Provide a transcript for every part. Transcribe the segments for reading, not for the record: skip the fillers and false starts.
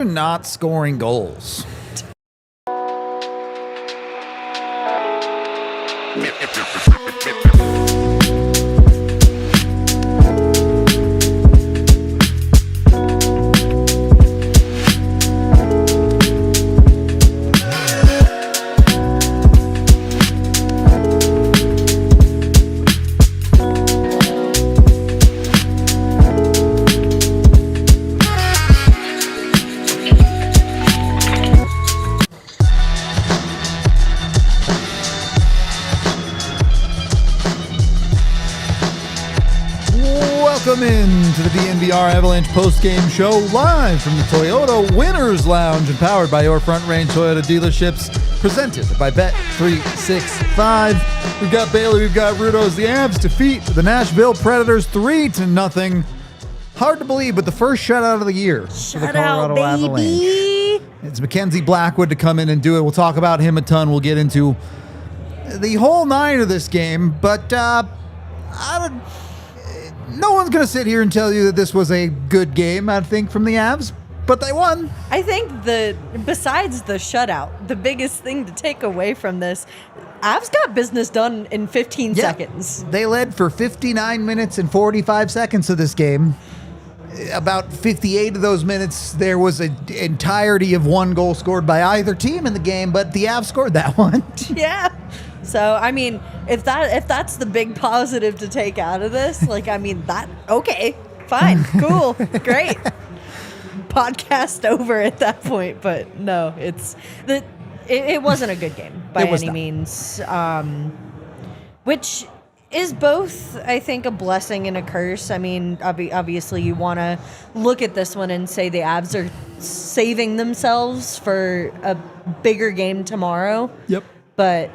Not scoring goals. Welcome into the DNVR Avalanche post-game show live from the Toyota Winners Lounge and powered by your Front Range Toyota dealerships, presented by Bet365. We've got Bailey, we've got Rudos. The Avs defeat the Nashville Predators 3-0. Hard to believe, but the first shutout of the year for the Colorado Avalanche. It's MacKenzie Blackwood to come in and do it. We'll talk about him a ton. We'll get into the whole nine of this game, but no one's going to sit here and tell you that this was a good game, I think, from the Avs, but they won. I think besides the shutout, the biggest thing to take away from this, Avs got business done in 15 seconds. They led for 59 minutes and 45 seconds of this game. About 58 of those minutes, there was an entirety of one goal scored by either team in the game, but the Avs scored that one. Yeah. So, I mean, if that's the big positive to take out of this, okay, fine, cool, great. Podcast over at that point, but no, it wasn't a good game by any means, which is both, I think, a blessing and a curse. I mean, obviously you want to look at this one and say the Avs are saving themselves for a bigger game tomorrow. Yep. But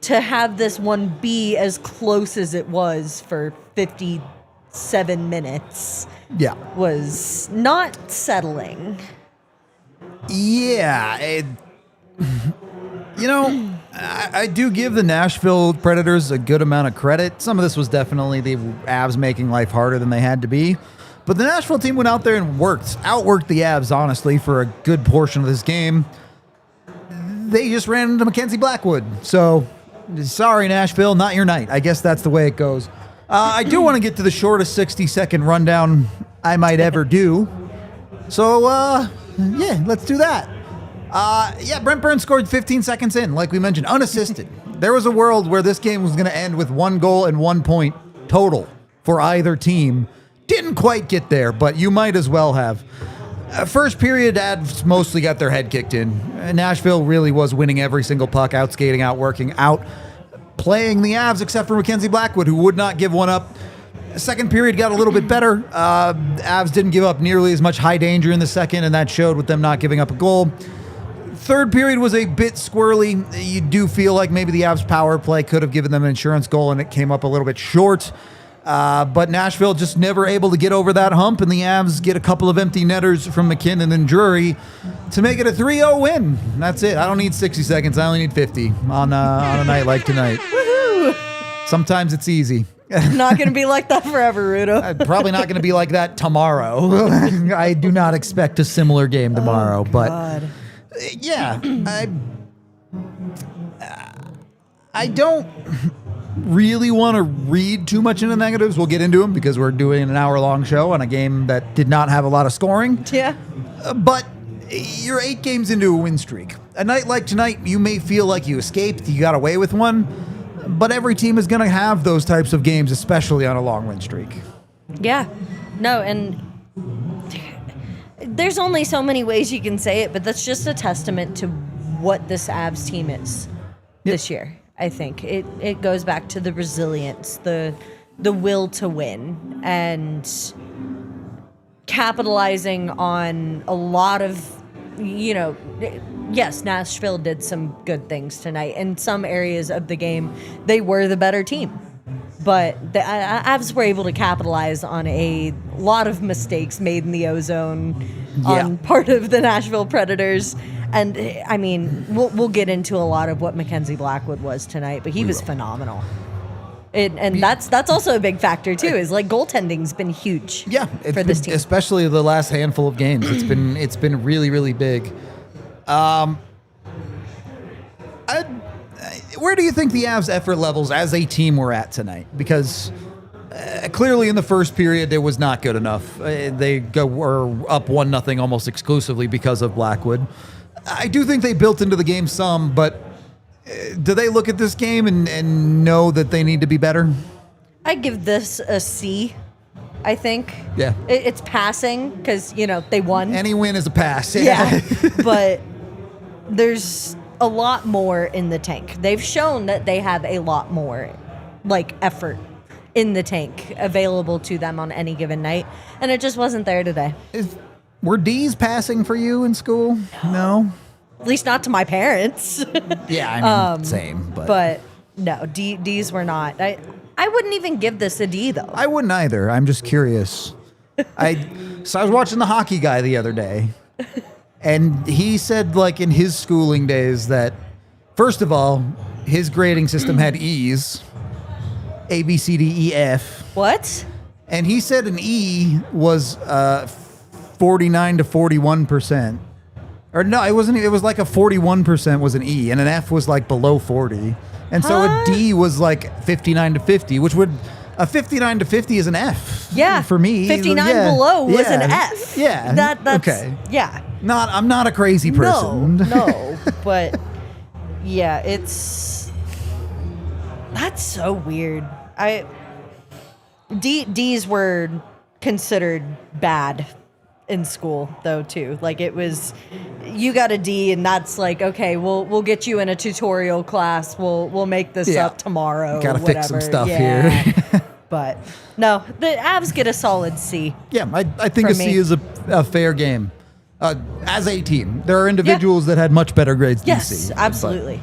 to have this one be as close as it was for 57 minutes was not settling. Yeah. I do give the Nashville Predators a good amount of credit. Some of this was definitely the Avs making life harder than they had to be. But the Nashville team went out there and outworked the Avs, honestly, for a good portion of this game. They just ran into MacKenzie Blackwood. So, sorry, Nashville, not your night. I guess that's the way it goes. I do want to get to the shortest 60-second rundown I might ever do. So, let's do that. Brent Burns scored 15 seconds in, like we mentioned, unassisted. There was a world where this game was going to end with 1 goal and 1 point total for either team. Didn't quite get there, but you might as well have. First period, Avs mostly got their head kicked in. Nashville really was winning every single puck, outskating, outworking, outplaying the Avs, except for MacKenzie Blackwood, who would not give one up. Second period got a little bit better. Avs didn't give up nearly as much high danger in the second, and that showed with them not giving up a goal. Third period was a bit squirrely. You do feel like maybe the Avs power play could have given them an insurance goal, and it came up a little bit short. But Nashville just never able to get over that hump, and the Avs get a couple of empty netters from MacKinnon and Drury to make it a 3-0 win. That's it. I don't need 60 seconds. I only need 50 on a night like tonight. Woohoo! Sometimes it's easy. Not going to be like that forever, Rudo. Probably not going to be like that tomorrow. I do not expect a similar game tomorrow, but yeah, I don't really want to read too much into negatives. We'll get into them because we're doing an hour-long show on a game that did not have a lot of scoring. Yeah. But you're 8 games into a win streak. A night like tonight, you may feel like you escaped, you got away with one, but every team is going to have those types of games, especially on a long win streak. Yeah. No, and there's only so many ways you can say it, but that's just a testament to what this Avs team is this year. I think it goes back to the resilience, the will to win, and capitalizing on a lot of, yes, Nashville did some good things tonight. In some areas of the game, they were the better team. But the Avs were able to capitalize on a lot of mistakes made in the ozone on part of the Nashville Predators. And, I mean, we'll get into a lot of what MacKenzie Blackwood was tonight, but he was phenomenal. And that's also a big factor too. Is like goaltending's been huge. Yeah, for this team, especially the last handful of games. It's been really, really big. Where do you think the Avs' effort levels as a team were at tonight? Because clearly in the first period, it was not good enough. They were up 1-0 almost exclusively because of Blackwood. I do think they built into the game some, but do they look at this game and know that they need to be better? I give this a C, I think. Yeah. It's passing because, they won. Any win is a pass. Yeah. But there's a lot more in the tank. They've shown that they have a lot more, effort in the tank available to them on any given night, and it just wasn't there today. Were D's passing for you in school? No? At least not to my parents. Yeah, I mean, same. But no, D's were not. I wouldn't even give this a D, though. I wouldn't either. I'm just curious. So I was watching the hockey guy the other day, and he said, in his schooling days that, first of all, his grading system had E's, A, B, C, D, E, F. What? And he said an E was 49 to 41%. Or no, it wasn't. It was like a 41% was an E, and an F was below 40. And so a D was 59 to 50, which would a 59 to 50 is an F. Yeah, for me. 59 below was an F. Yeah, that's okay. Yeah, I'm not a crazy person. No, but yeah, that's so weird. D's were considered bad in school though too. It was, you got a D and that's okay, we'll get you in a tutorial class. We'll make this up tomorrow. Gotta fix some stuff here. here. But no, the Avs get a solid C. Yeah, I think a C is a fair game. As a team, there are individuals that had much better grades than C. Yes, absolutely.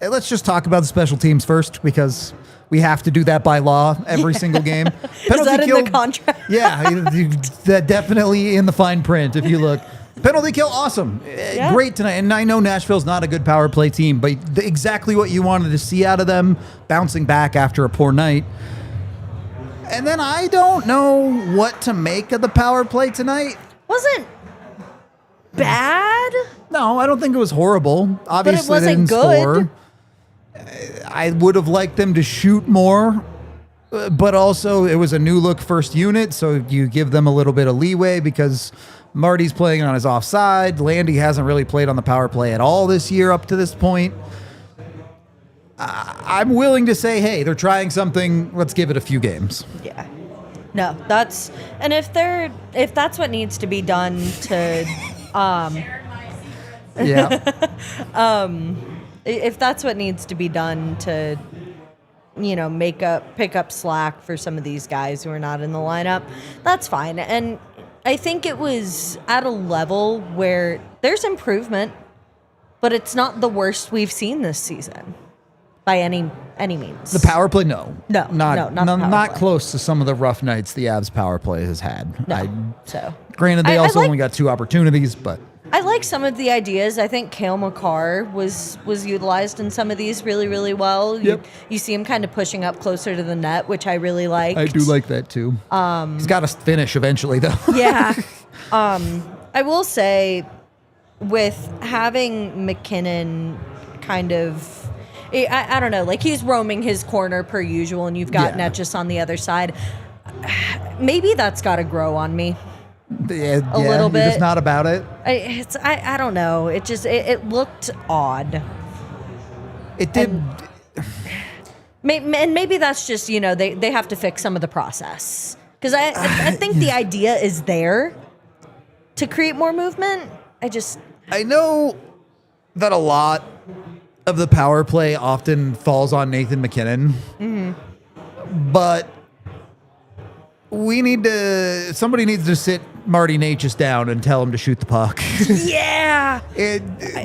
Let's just talk about the special teams first, because we have to do that by law every single game. Is that in the contract? Yeah, that definitely in the fine print if you look. Penalty kill, awesome. Yeah. Great tonight. And I know Nashville's not a good power play team, but exactly what you wanted to see out of them, bouncing back after a poor night. And then I don't know what to make of the power play tonight. Wasn't bad. No, I don't think it was horrible. Obviously, but it wasn't they didn't good. Score. I would have liked them to shoot more, but also it was a new look first unit, so you give them a little bit of leeway because Marty's playing on his offside. Landy hasn't really played on the power play at all this year up to this point. I'm willing to say, hey, they're trying something. Let's give it a few games. Yeah. No, if that's what needs to be done to if that's what needs to be done to pick up slack for some of these guys who are not in the lineup, that's fine. And I think it was at a level where there's improvement, but it's not the worst we've seen this season by any means. The power play, no, not not close to some of the rough nights the Avs power play has had. No. Granted, they also only got 2 opportunities, but I like some of the ideas. I think Cale Makar was utilized in some of these really, really well. Yep. You see him kind of pushing up closer to the net, which I really like. I do like that too. He's got to finish eventually, though. Yeah. I will say, with having MacKinnon kind of, I don't know, he's roaming his corner per usual, and you've got Netchus on the other side. Maybe that's got to grow on me. A little bit. You're just not about it. I don't know. It just it looked odd. It did. And maybe that's just they have to fix some of the process, because I think the idea is there to create more movement. I know that a lot of the power play often falls on Nathan MacKinnon, but somebody needs to sit Marty Natchez down and tell him to shoot the puck. Yeah.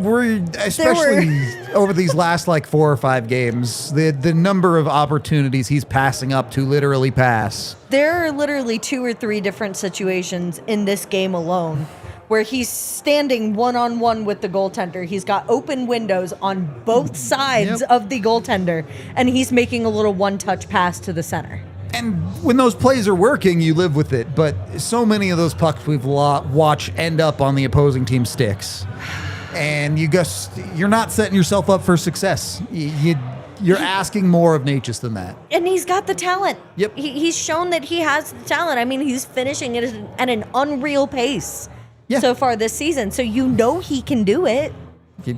We're especially over these last 4 or 5 games, the number of opportunities he's passing up to literally pass. There are literally 2 or 3 different situations in this game alone where he's standing one-on-one with the goaltender. He's got open windows on both sides of the goaltender, and he's making a little one-touch pass to the center. And when those plays are working, you live with it. But so many of those pucks we've watched end up on the opposing team's sticks. And you're not setting yourself up for success. You're asking more of Natchez than that. And he's got the talent. Yep. He's shown that he has the talent. I mean, he's finishing it at an unreal pace so far this season. So he can do it. He's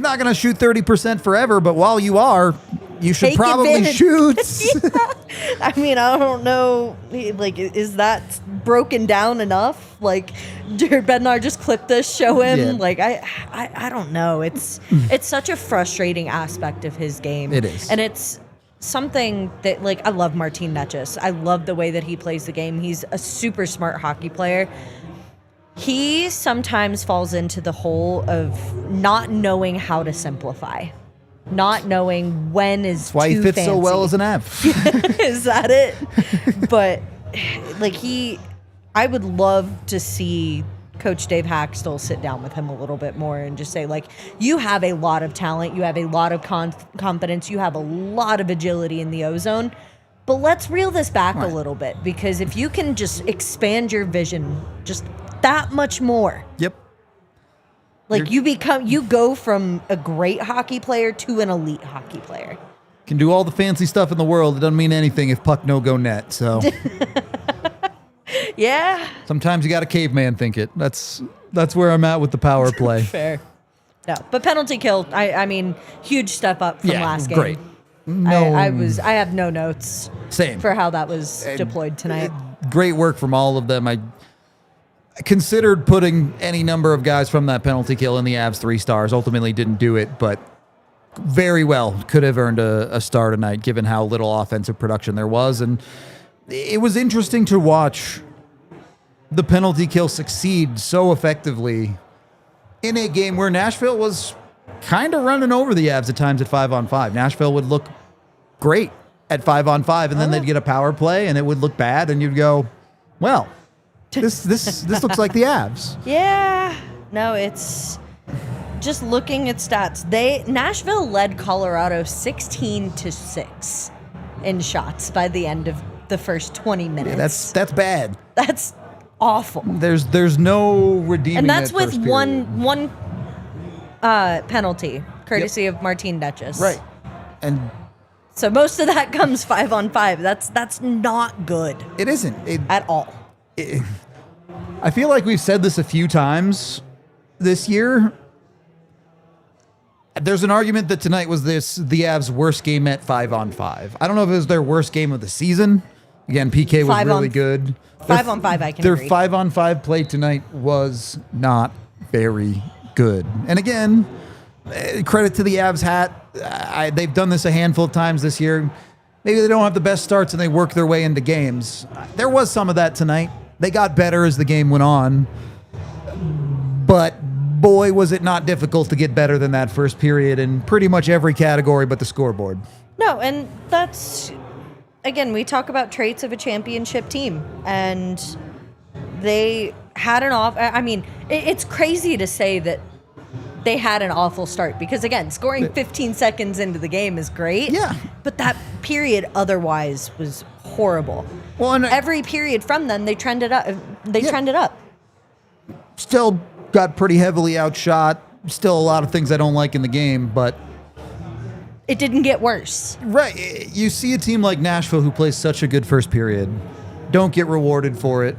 not going to shoot 30% forever, but while you are, you should probably shoot. I mean, I don't know. Like, is that broken down enough? Like, Jared Bednar just clipped this, show him. Yeah. Like, I don't know. It's such a frustrating aspect of his game. It is. And it's something that, like, I love Martin Necas. I love the way that he plays the game. He's a super smart hockey player. He sometimes falls into the hole of not knowing how to simplify. Not knowing when is That's why too he fits fancy. so well as an app. Is that it? But like I would love to see Coach Dave Haxtell sit down with him a little bit more and just say, like, you have a lot of talent, you have a lot of confidence, you have a lot of agility in the ozone, but let's reel this back a little bit, because if you can just expand your vision just that much more. Yep. Like, you go from a great hockey player to an elite hockey player. Can do all the fancy stuff in the world. It doesn't mean anything if puck no go net. So yeah. sometimes you got to caveman think it. That's where I'm at with the power play. Fair. No, but penalty kill. I mean, huge step up from last game. Great. No, I have no notes. Same for how that was deployed tonight. Great work from all of them. I considered putting any number of guys from that penalty kill in the Avs 3 stars. Ultimately didn't do it, but very well could have earned a star tonight given how little offensive production there was. And it was interesting to watch the penalty kill succeed so effectively in a game where Nashville was kind of running over the Avs at times at 5-on-5. Nashville would look great at 5-on-5, and then they'd get a power play and it would look bad, and you'd go, well, This looks like the Avs. Yeah. No, it's just looking at stats. Nashville led Colorado 16-6 in shots by the end of the first 20 minutes. Yeah, that's bad. That's awful. There's no redeeming. And that's that with first one penalty, courtesy of Martin Necas. Right. And so most of that comes 5-on-5. That's not good. It isn't at all. I feel like we've said this a few times this year. There's an argument that tonight was the Avs' worst game at 5-on-5. I don't know if it was their worst game of the season. Again, PK was really good. 5-on-5, I can Their agree. 5-on-5 play tonight was not very good. And again, credit to the Avs hat. They've done this a handful of times this year. Maybe they don't have the best starts and they work their way into games. There was some of that tonight. They got better as the game went on. But boy, was it not difficult to get better than that first period in pretty much every category but the scoreboard. No, and that's, again, we talk about traits of a championship team. And they had it's crazy to say that they had an awful start because, again, scoring 15 seconds into the game is great. Yeah. But that period otherwise was horrible. Well, and every period from then, they trended up. Trended up. Still got pretty heavily outshot. Still a lot of things I don't like in the game, but it didn't get worse. Right. You see a team like Nashville who plays such a good first period, don't get rewarded for it,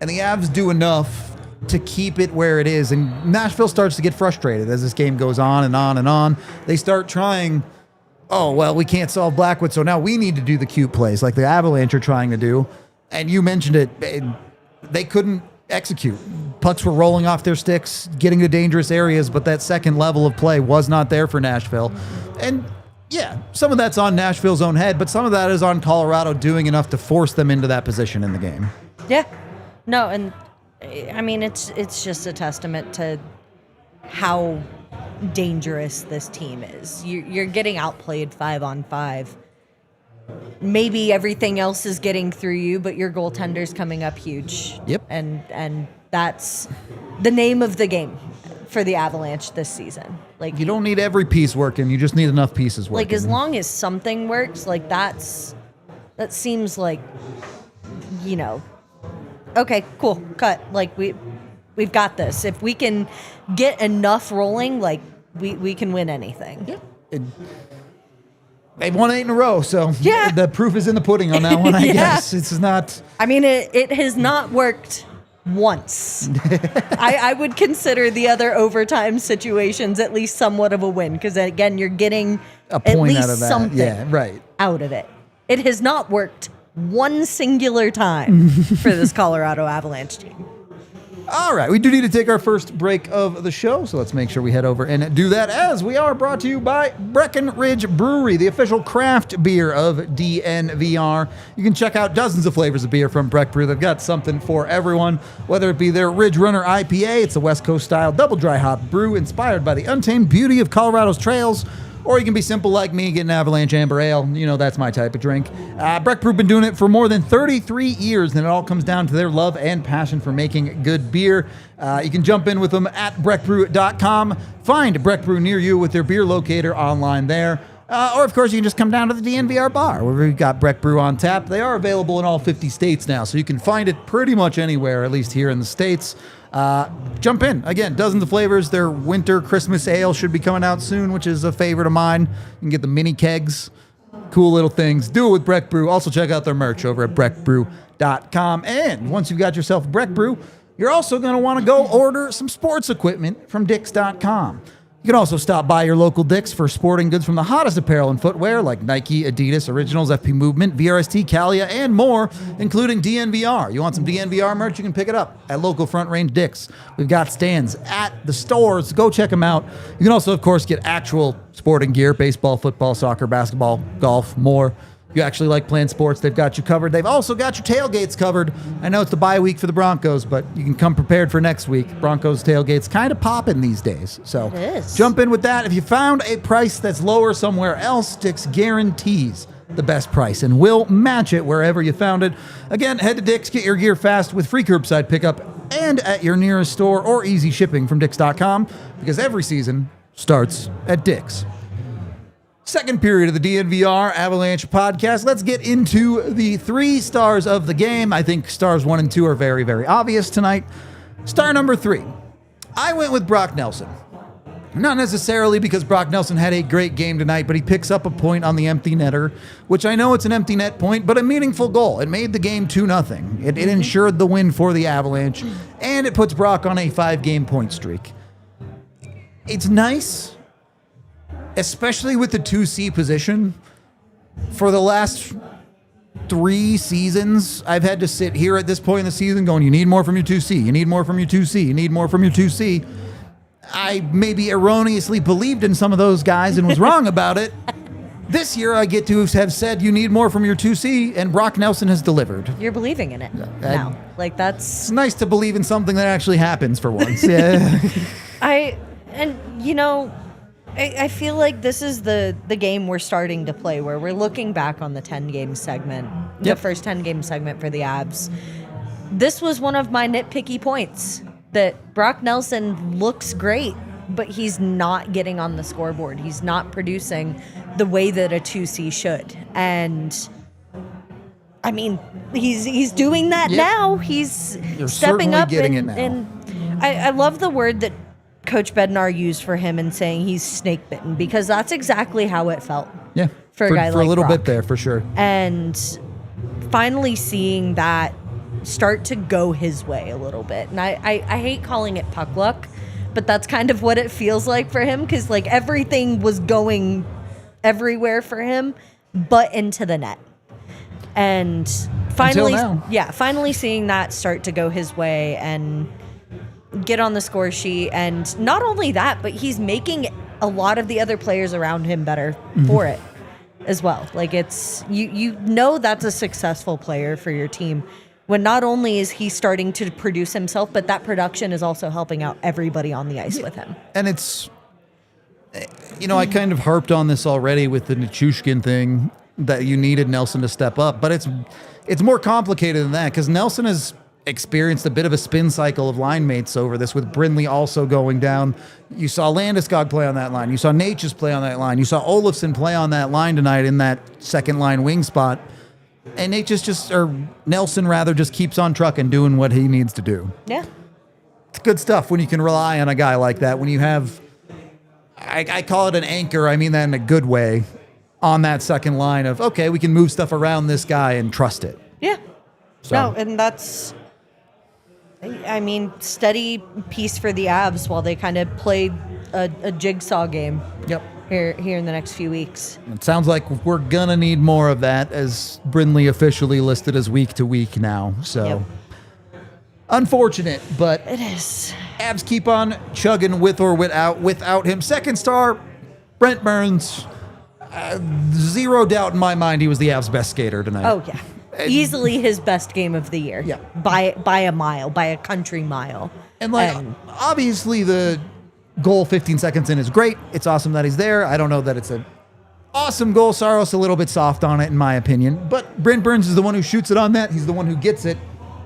and the Avs do enough to keep it where it is, and Nashville starts to get frustrated as this game goes on and on and on. They start trying, oh, well, we can't solve Blackwood, so now we need to do the cute plays like the Avalanche are trying to do. And you mentioned it, they couldn't execute. Pucks were rolling off their sticks, getting to dangerous areas, but that second level of play was not there for Nashville. And yeah, some of that's on Nashville's own head, but some of that is on Colorado doing enough to force them into that position in the game. Yeah. No, and I mean, it's just a testament to how dangerous this team is. You're getting outplayed 5-on-5. maybe everything else is getting through you, but your goaltender's coming up huge. Yep. And that's the name of the game for the Avalanche this season. Like, You don't need every piece working. You just need enough pieces working. like as long as something works, like that seems like, okay, cool, cut. Like we've got this. If we can get enough rolling, like we can win anything. Yeah. They've won 8 in a row, so Yeah. the proof is in the pudding on that one, I Yeah. guess. It's not... I mean, it has not worked once. I would consider the other overtime situations at least somewhat of a win, because again, you're getting a at point least out of that. something Yeah, right. out of it. It has not worked one singular time for this Colorado Avalanche team. All right, we do need to take our first break of the show, so let's make sure we head over and do that, as we are brought to you by Breckenridge Brewery, the official craft beer of DNVR. You can check out dozens of flavors of beer from Breck Brew. They've got something for everyone, whether it be their Ridge Runner IPA. It's a West Coast style double dry hop brew inspired by the untamed beauty of Colorado's trails. Or you can be simple like me, get an Avalanche Amber Ale. You know, that's my type of drink. Breck Brew been doing it for more than 33 years, and it all comes down to their love and passion for making good beer. You can jump in with them at breckbrew.com. Find Breck Brew near you with their beer locator online there. Or, of course, you can just come down to the DNVR bar, where we've got Breck Brew on tap. They are available in all 50 states now, so you can find it pretty much anywhere, at least here in the States. Jump in. Again, dozens of flavors. Their winter Christmas ale should be coming out soon, which is a favorite of mine. You can get the mini kegs. Cool little things. Do it with Breck Brew. Also, check out their merch over at breckbrew.com. And once you've got yourself Breck Brew, you're also going to want to go order some sports equipment from Dicks.com. You can also stop by your local Dick's for sporting goods from the hottest apparel and footwear like Nike, Adidas, Originals, FP Movement, VRST, Calia, and more, including DNVR. You want some DNVR merch? You can pick it up at local Front Range Dick's. We've got stands at the stores. Go check them out. You can also, of course, get actual sporting gear, baseball, football, soccer, basketball, golf, more. You actually like playing sports, they've got you covered. They've also got your tailgates covered. I know it's the bye week for the Broncos, but you can come prepared for next week. Broncos tailgates kind of popping these days. So It is. jump in with that. If you found a price that's lower somewhere else, Dick's guarantees the best price and will match it wherever you found it. Again, head to Dick's, get your gear fast with free curbside pickup and at your nearest store or easy shipping from Dicks.com, because every season starts at Dick's. Second period of the DNVR Avalanche podcast. Let's get into the 3 stars of the game. I think stars 1 and 2 are very, very obvious tonight. Star number 3, I went with Brock Nelson. Not necessarily because Brock Nelson had a great game tonight, but he picks up a point on the empty netter, which I know it's an empty net point, but a meaningful goal. It made the game 2-0. It ensured the win for the Avalanche, and it puts Brock on a 5-game point streak. It's nice, especially with the 2C position. For the last 3 seasons, I've had to sit here at this point in the season going, you need more from your 2C, you need more from your 2C, you need more from your 2C. I maybe erroneously believed in some of those guys and was wrong about it. This year, I get to have said you need more from your 2C, and Brock Nelson has delivered. You're believing in it now. Like, It's that's... nice to believe in something that actually happens for once. Yeah. I feel like this is the game we're starting to play, where we're looking back on the 10-game segment, the Yep. first 10-game segment for the Avs. This was one of my nitpicky points, that Brock Nelson looks great, but he's not getting on the scoreboard. He's not producing the way that a 2C should. And I mean, he's doing that Yep. now. He's You're stepping certainly up, getting it now. and I love the word that Coach Bednar used for him in saying he's snake bitten, because that's exactly how it felt. Yeah. For a guy for like a little Brock. bit there, for sure. And finally seeing that start to go his way a little bit. And I hate calling it puck luck, but that's kind of what it feels like for him, because like everything was going everywhere for him but into the net. And finally, finally seeing that start to go his way and get on the score sheet. And not only that, but he's making a lot of the other players around him better for it as well. Like, it's you know that's a successful player for your team when not only is he starting to produce himself, but that production is also helping out everybody on the ice with him. And it's, I kind of harped on this already with the Nichushkin thing. that you needed Nelson to step up. But it's more complicated than that because Nelson has experienced a bit of a spin cycle of line mates over this, with Brindley also going down. You saw Landeskog play on that line. You saw Natchez play on that line. You saw Olofsson play on that line tonight in that second line wing spot. And Nelson rather just keeps on trucking, doing what he needs to do. Yeah. It's good stuff when you can rely on a guy like that. When you have, I call it an anchor. I mean that in a good way, on that second line of, okay, we can move stuff around this guy and trust it. Yeah. So. No, and that's, I mean, steady piece for the Avs while they kind of played a jigsaw game. Yep. Here in the next few weeks. It sounds like we're gonna need more of that, as Brindley officially listed as week to week now. So Yep. Unfortunate, but It is. Avs keep on chugging with or without him. Second star, Brent Burns. Zero doubt in my mind he was the Avs' best skater tonight. Oh yeah, easily his best game of the year. Yeah. by a mile, by a country mile. And obviously the goal 15 seconds in is great. It's awesome that he's there. I don't know that it's an awesome goal. Saros a little bit soft on it, in my opinion. But Brent Burns is the one who shoots it on that. He's the one who gets it.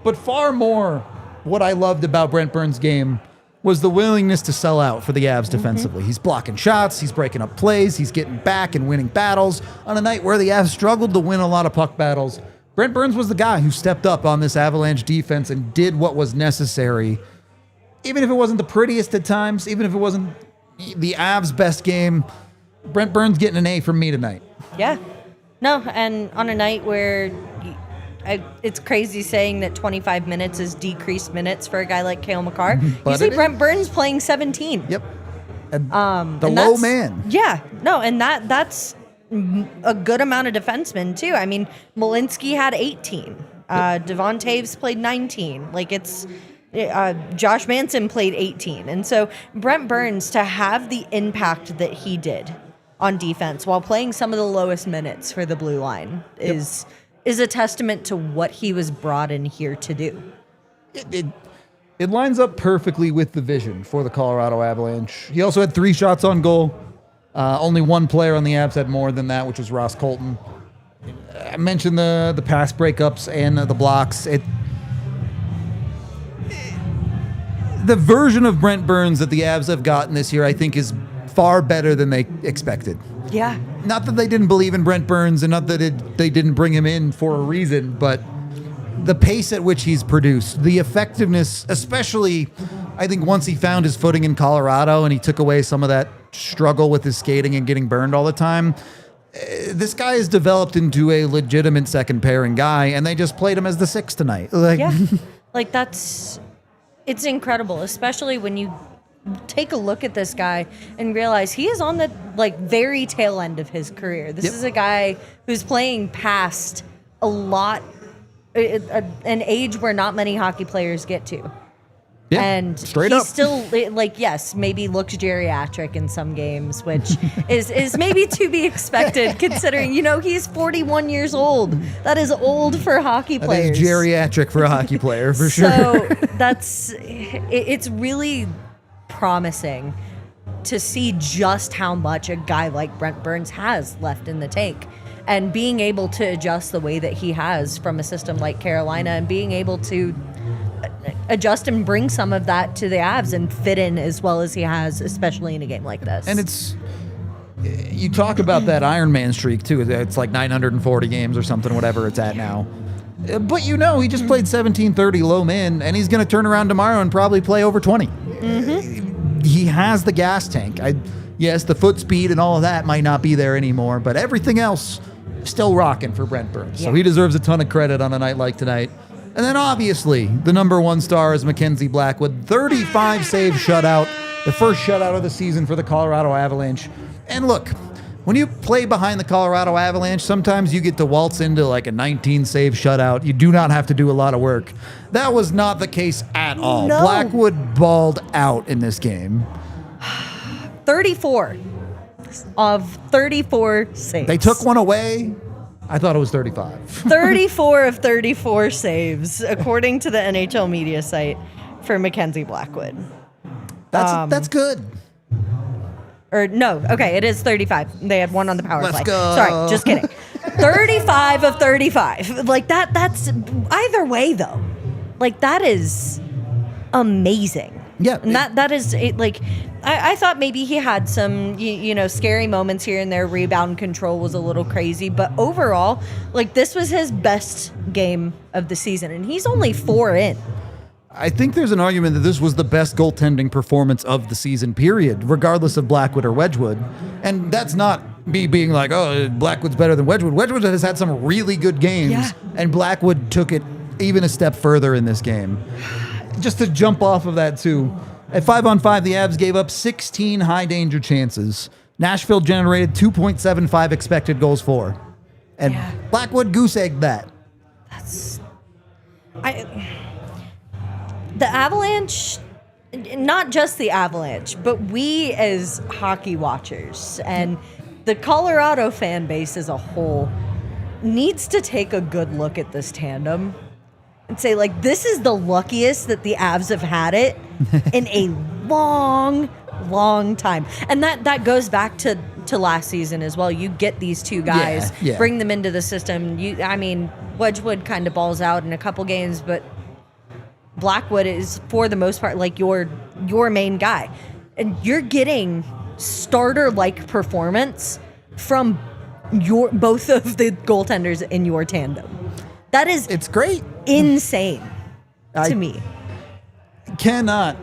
But far more, what I loved about Brent Burns' game was the willingness to sell out for the Avs defensively. He's blocking shots. He's breaking up plays. He's getting back and winning battles. On a night where the Avs struggled to win a lot of puck battles, Brent Burns was the guy who stepped up on this Avalanche defense and did what was necessary. Even if it wasn't the prettiest at times, even if it wasn't the Avs' best game, Brent Burns getting an A from me tonight. Yeah. No, and on a night where it's crazy saying that 25 minutes is decreased minutes for a guy like Cale Makar. You see Brent Burns playing 17. Yep. And the low man. Yeah. No, and that's a good amount of defensemen, too. I mean, Malinsky had 18. Devon Taves played 19. Like, it's... Josh Manson played 18. And so Brent Burns, to have the impact that he did on defense while playing some of the lowest minutes for the blue line is a testament to what he was brought in here to do. It lines up perfectly with the vision for the Colorado Avalanche. He also had 3 shots on goal. Only one player on the Avs had more than that, which was Ross Colton. I mentioned the pass breakups and the blocks. The version of Brent Burns that the Avs have gotten this year, I think, is far better than they expected. Yeah. Not that they didn't believe in Brent Burns and not that they didn't bring him in for a reason, but the pace at which he's produced, the effectiveness, especially, I think, once he found his footing in Colorado and he took away some of that struggle with his skating and getting burned all the time, this guy has developed into a legitimate second pairing guy, and they just played him as the 6th tonight. Yeah. Like, it's incredible, especially when you take a look at this guy and realize he is on the very tail end of his career. This is a guy who's playing past a lot, an age where not many hockey players get to. Yeah, and straight he's up. Still, yes, maybe looks geriatric in some games, which is maybe to be expected considering, he's 41 years old. That is old for hockey players. That is geriatric for a hockey player, for sure. So it's really promising to see just how much a guy like Brent Burns has left in the tank. And being able to adjust the way that he has from a system like Carolina and being able to adjust and bring some of that to the Avs and fit in as well as he has, especially in a game like this. And you talk about that Iron Man streak too. It's like 940 games or something, whatever it's at now. But he just played 1730 low min, and he's going to turn around tomorrow and probably play over 20. Mm-hmm. He has the gas tank. Yes, the foot speed and all of that might not be there anymore, but everything else still rocking for Brent Burns. Yeah. So he deserves a ton of credit on a night like tonight. And then obviously, the number 1 star is MacKenzie Blackwood. 35 save shutout, the first shutout of the season for the Colorado Avalanche. And look, when you play behind the Colorado Avalanche, sometimes you get to waltz into like a 19 save shutout. You do not have to do a lot of work. That was not the case at all. No. Blackwood balled out in this game. 34 of 34 saves. They took one away. I thought it was 35. 34 of 34 saves, according to the NHL media site, for MacKenzie Blackwood. That's good. Or no, okay, it is 35. They had one on the power play. Let's go. Sorry, just kidding. 35 of 35. Like that's either way though. Like that is amazing. Yeah. And that is it, like I thought maybe he had some scary moments here and there. Rebound control was a little crazy, but overall, like this was his best game of the season, and he's only 4 in. I think there's an argument that this was the best goaltending performance of the season, period, regardless of Blackwood or Wedgwood. And that's not me being like, oh, Blackwood's better than Wedgwood. Wedgwood has had some really good games, and Blackwood took it even a step further in this game. Just to jump off of that, too, at 5-on-5, the Avs gave up 16 high-danger chances. Nashville generated 2.75 expected goals for. And Blackwood goose-egged that. The Avalanche, not just the Avalanche, but we as hockey watchers and the Colorado fan base as a whole needs to take a good look at this tandem and say, like, this is the luckiest that the Avs have had it in a long, long time. And that goes back to last season as well. You get these two guys, bring them into the system. Wedgwood kind of balls out in a couple games, but Blackwood is, for the most part, like your main guy. And you're getting starter-like performance from both of the goaltenders in your tandem. It's great. Insane to me. Cannot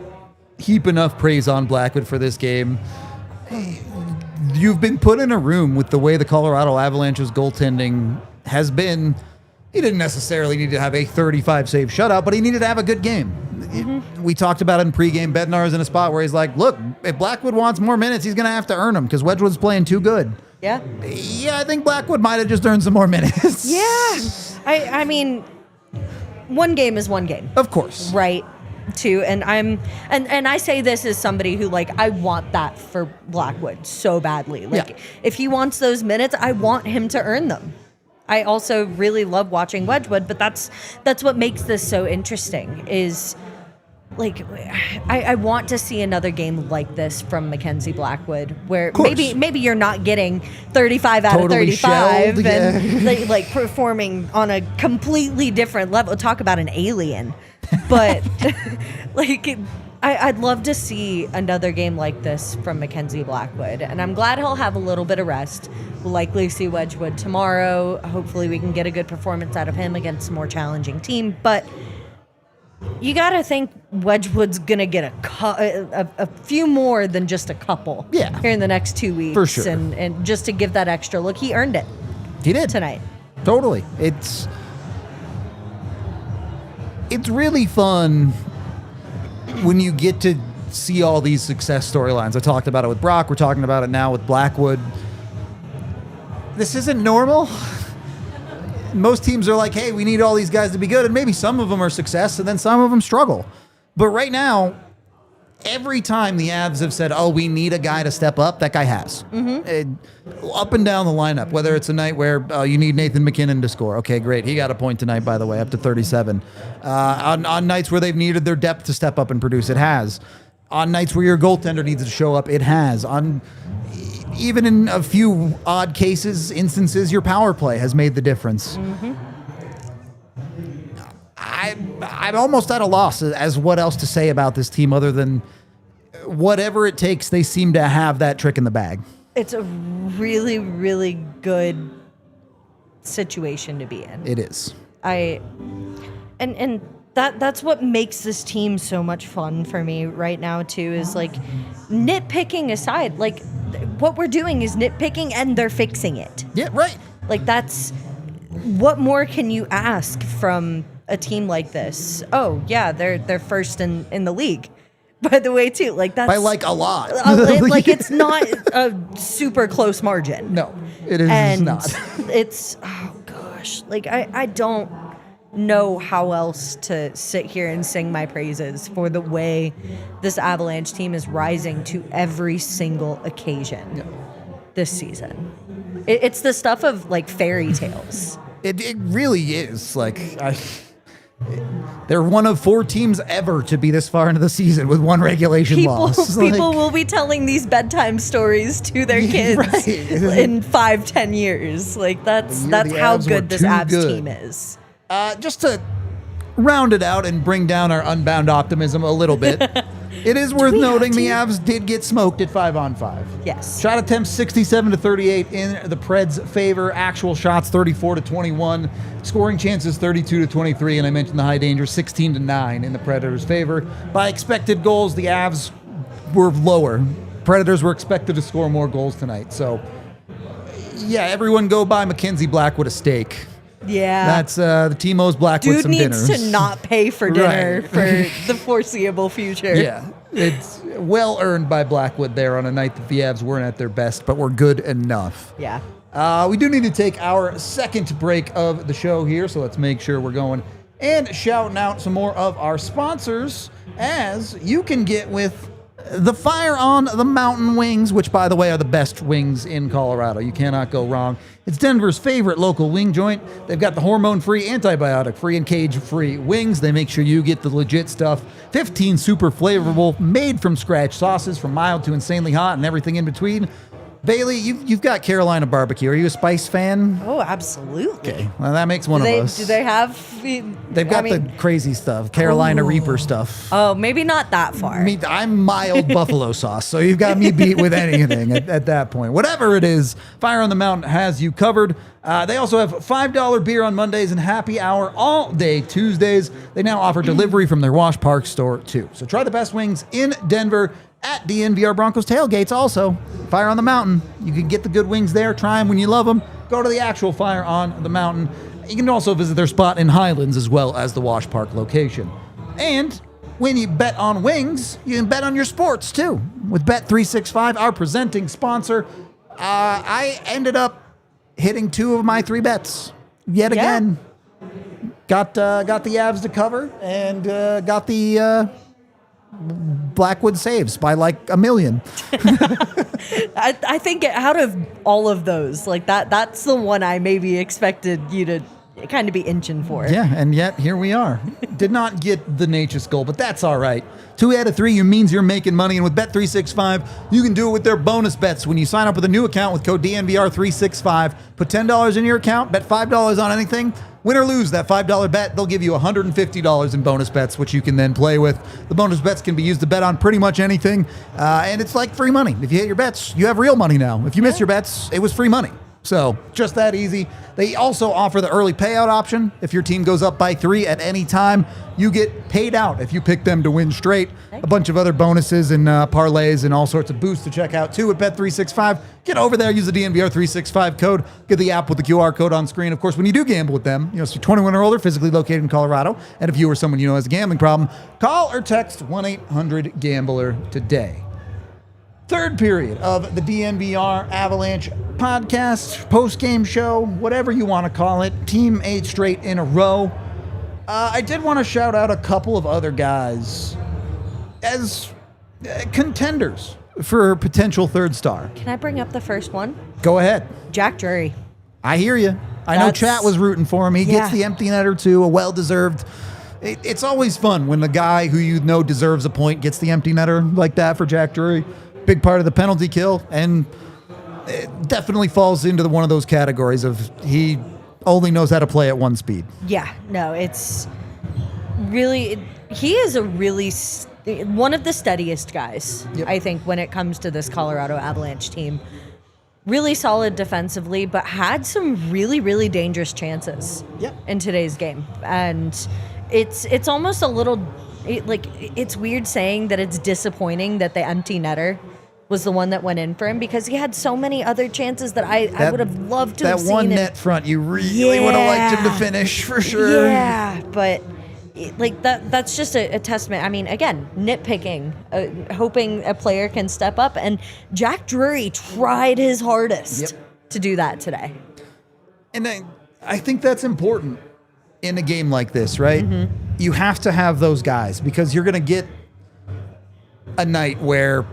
heap enough praise on Blackwood for this game. You've been put in a room with the way the Colorado Avalanche's goaltending has been. He didn't necessarily need to have a 35-save shutout, but he needed to have a good game. We talked about it in pregame. Bednar's in a spot where he's like, look, if Blackwood wants more minutes, he's going to have to earn them because Wedgwood's playing too good. Yeah. Yeah, I think Blackwood might have just earned some more minutes. Yeah. I mean, one game is one game. Of course. Right. Too. And I say this as somebody who, like, I want that for Blackwood so badly. Like, if he wants those minutes, I want him to earn them. I also really love watching Wedgwood, but that's what makes this so interesting is, like, I want to see another game like this from MacKenzie Blackwood, where maybe you're not getting 35 out of 35 and like performing on a completely different level. Talk about an alien. But like, I'd love to see another game like this from MacKenzie Blackwood, and I'm glad he'll have a little bit of rest. We'll likely see Wedgwood tomorrow. Hopefully we can get a good performance out of him against a more challenging team, but you got to think Wedgwood's going to get a few more than just a couple here in the next 2 weeks. For sure. And just to give that extra look, he earned it. He did. Tonight. Totally. It's really fun when you get to see all these success storylines. I talked about it with Brock. We're talking about it now with Blackwood. This isn't normal. Most teams are like, hey, we need all these guys to be good. And maybe some of them are success and then some of them struggle. But right now, every time the Avs have said, oh, we need a guy to step up, that guy has. Up and down the lineup, whether it's a night where you need Nathan MacKinnon to score. Okay, great. He got a point tonight, by the way, up to 37. On nights where they've needed their depth to step up and produce, it has. On nights where your goaltender needs to show up, it has. Even in a few odd instances, your power play has made the difference. I'm almost at a loss as what else to say about this team other than whatever it takes, they seem to have that trick in the bag. It's a really, really good situation to be in. It is. And that's what makes this team so much fun for me right now too, is like, nitpicking aside, like what we're doing is nitpicking and they're fixing it. Yeah, right. Like that's, what more can you ask from a team like this? Oh yeah, they're first in the league, by the way, too. Like that's by like a lot. Like it's not a super close margin. No, it is not. It's, oh gosh, like I don't know how else to sit here and sing my praises for the way this Avalanche team is rising to every single occasion this season. It's the stuff of like fairy tales. It really is. Like they're one of 4 teams ever to be this far into the season with 1 regulation loss. People will be telling these bedtime stories to their kids in 5-10 years. Like that's how good this Avs team is. Just to round it out and bring down our unbound optimism a little bit, it is worth noting the Avs did get smoked at 5-on-5. Yes. Shot attempts 67-38 in the Preds' favor. Actual shots 34-21. Scoring chances 32-23. And I mentioned the high danger 16-9 in the Predators' favor. By expected goals, the Avs were lower. Predators were expected to score more goals tonight. So, yeah, everyone go buy MacKenzie Blackwood a steak. Yeah. That's the Timo's Blackwood Dude some dinners. needs to not pay for dinner for the foreseeable future. Yeah. It's well earned by Blackwood there on a night that the Avs weren't at their best, but were good enough. Yeah. We do need to take our second break of the show here, so let's make sure we're going and shouting out some more of our sponsors, as you can get with the Fire on the Mountain wings, which, by the way, are the best wings in Colorado. You cannot go wrong. It's Denver's favorite local wing joint. They've got the hormone-free, antibiotic-free, and cage-free wings. They make sure you get the legit stuff. 15 super flavorful, made-from-scratch sauces, from mild to insanely hot and everything in between. Bailey, you've got Carolina barbecue. Are you a spice fan? Oh, absolutely. Okay, well, that makes one of us. Do they have? They've got the crazy stuff, Carolina Reaper stuff. Oh, maybe not that far. I'm mild buffalo sauce, so you've got me beat with anything at that point. Whatever it is, Fire on the Mountain has you covered. They also have $5 beer on Mondays and happy hour all day Tuesdays. They now offer delivery from their Wash Park store, too. So try the best wings in Denver at DNVR Broncos tailgates also. Fire on the Mountain. You can get the good wings there. Try them when you love them. Go to the actual Fire on the Mountain. You can also visit their spot in Highlands as well as the Wash Park location. And when you bet on wings, you can bet on your sports too. With Bet365, our presenting sponsor, I ended up hitting 2 of my 3 bets yet again. Got the Avs to cover and got the Blackwood saves by like 1 million. I think out of all of those, like that's the one I maybe expected you to kind of be inching for. Yeah, and yet here we are. Did not get the Nature's goal, but that's all right. 2 out of 3 means you're making money, and with Bet365, you can do it with their bonus bets. When you sign up with a new account with code DNVR365, put $10 in your account, bet $5 on anything. Win or lose that $5 bet, they'll give you $150 in bonus bets, which you can then play with. The bonus bets can be used to bet on pretty much anything, and it's like free money. If you hit your bets, you have real money now. If you miss your bets, it was free money. So just that easy. They also offer the early payout option. If your team goes up by 3 at any time, you get paid out if you pick them to win straight. A bunch of other bonuses and parlays and all sorts of boosts to check out too at Bet365. Get over there, use the DNVR365 code. Get the app with the QR code on screen. Of course, when you do gamble with them, so 21 or older, physically located in Colorado. And if you or someone you know has a gambling problem, call or text 1-800-GAMBLER today. Third period of the DNVR Avalanche podcast, post-game show, whatever you want to call it, team 8 straight in a row. I did want to shout out a couple of other guys as contenders for potential third star. Can I bring up the first one? Go ahead. Jack Drury. I hear you. I know Chat was rooting for him. He gets the empty netter too, a well-deserved. It's always fun when the guy who you know deserves a point gets the empty netter like that for Jack Drury. Big part of the penalty kill, and it definitely falls into one of those categories of he only knows how to play at one speed. Yeah, no, it's really, he is a really, one of the steadiest guys, I think, when it comes to this Colorado Avalanche team. Really solid defensively, but had some really, really dangerous chances in today's game. And it's almost a little, it's weird saying that it's disappointing that the empty netter was the one that went in for him, because he had so many other chances that I would have loved to have seen. That one net front, you really would have liked him to finish for sure. Yeah, but that's just a testament. I mean, again, nitpicking, hoping a player can step up, and Jack Drury tried his hardest to do that today. And I think that's important in a game like this, right? Mm-hmm. You have to have those guys, because you're going to get a night where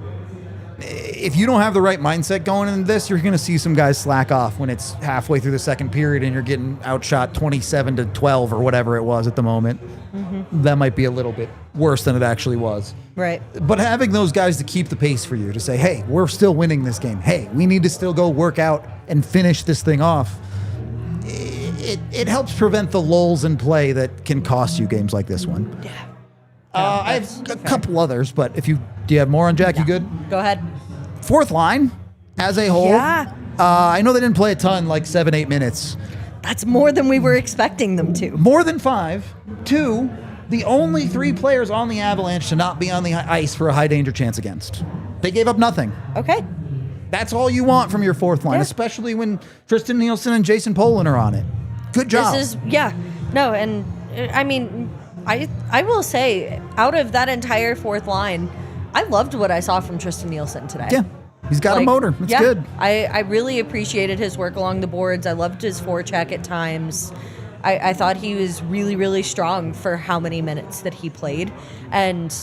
if you don't have the right mindset going into this, you're going to see some guys slack off when it's halfway through the second period and you're getting outshot 27-12 or whatever it was at the moment. That might be a little bit worse than it actually was. Right. But having those guys to keep the pace for you, to say, hey, we're still winning this game. Hey, we need to still go work out and finish this thing off. It helps prevent the lulls in play that can cost you games like this one. Yeah. I have a couple others, but do you have more on Jack? You good? Go ahead. Fourth line as a whole. Yeah. I know they didn't play a ton, like 7-8 minutes. That's more than we were expecting them to. More than 5. 2, the only 3 players on the Avalanche to not be on the ice for a high danger chance against. They gave up nothing. Okay. That's all you want from your fourth line, especially when Tristan Nielsen and Jason Poland are on it. Good job. No, and I mean, I will say, out of that entire fourth line, I loved what I saw from Tristan Nielsen today. Yeah, he's got a motor. It's good. I really appreciated his work along the boards. I loved his forecheck at times. I thought he was really, really strong for how many minutes that he played. And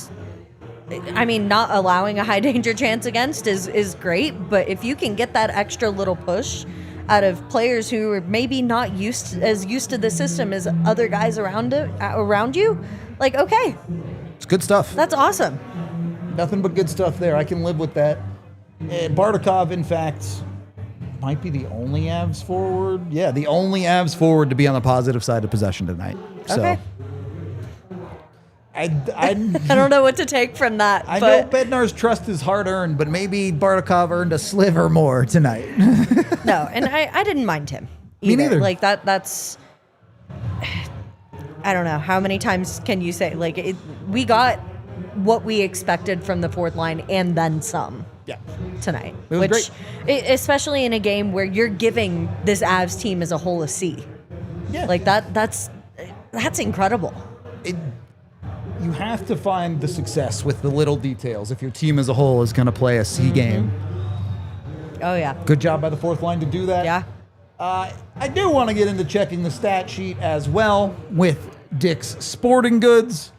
I mean, not allowing a high danger chance against is great, but if you can get that extra little push out of players who are maybe not used to the system as other guys around you, like, okay, it's good stuff. That's awesome. Nothing but good stuff there. I can live with that. Bartikov, in fact, might be the only Avs forward. Yeah, the only Avs forward to be on the positive side of possession tonight. Okay. So I don't know what to take from that. I know Bednar's trust is hard earned, but maybe Bartikov earned a sliver more tonight. No, and I didn't mind him either. Me neither. Like that's I don't know how many times can you say, like, we got what we expected from the fourth line and then some. Yeah. Tonight, it was great. Especially in a game where you're giving this Avs team as a whole a C. Yeah. Like that's incredible. You have to find the success with the little details if your team as a whole is going to play a C game. Oh, yeah. Good job by the fourth line to do that. Yeah. I do want to get into checking the stat sheet as well with Dick's Sporting Goods.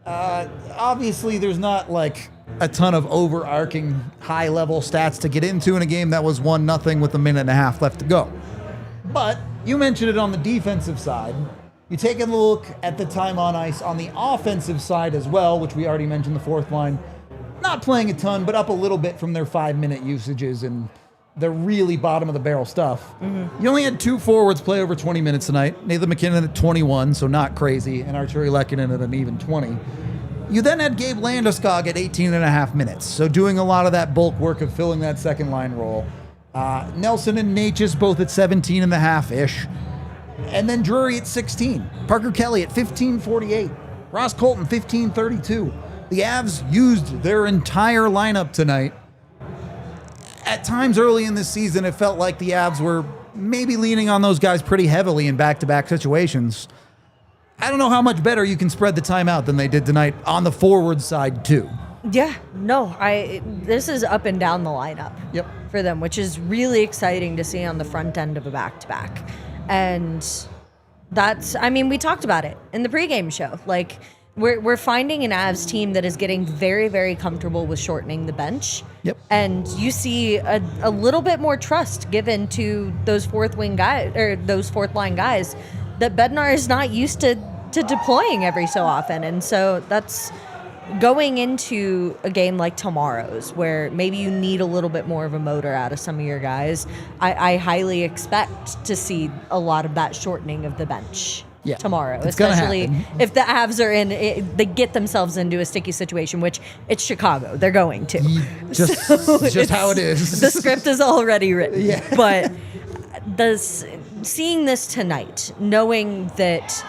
Obviously, there's not like a ton of overarching high-level stats to get into in a game that was 1-0 with a minute and a half left to go. But you mentioned it on the defensive side. You take a look at the time on ice on the offensive side as well, which we already mentioned the fourth line. Not playing a ton, but up a little bit from their 5-minute usages and the really bottom of the barrel stuff. You only had 2 forwards play over 20 minutes tonight. Nathan MacKinnon at 21, so not crazy, and Arturi Lehkonen at an even 20. You then had Gabe Landeskog at 18 and a half minutes, so doing a lot of that bulk work of filling that second line role. Nelson and Natchez both at 17 and a half-ish. And then Drury at 16. Parker Kelly at 15:48. Ross Colton 15:32. The Avs used their entire lineup tonight. At times early in this season, it felt like the Avs were maybe leaning on those guys pretty heavily in back-to-back situations. I don't know how much better you can spread the time out than they did tonight on the forward side, too. Yeah, no, this is up and down the lineup for them, which is really exciting to see on the front end of a back-to-back. And that's, I mean, we talked about it in the pregame show. Like, we're finding an Avs team that is getting very, very comfortable with shortening the bench. And you see a little bit more trust given to those fourth line guys that Bednar is not used to deploying every so often. And so that's going into a game like tomorrow's, where maybe you need a little bit more of a motor out of some of your guys. I highly expect to see a lot of that shortening of the bench tomorrow, especially if the Avs are they get themselves into a sticky situation, which it's Chicago. They're going to. Just how it is. The script is already written. Yeah. But seeing this tonight, knowing that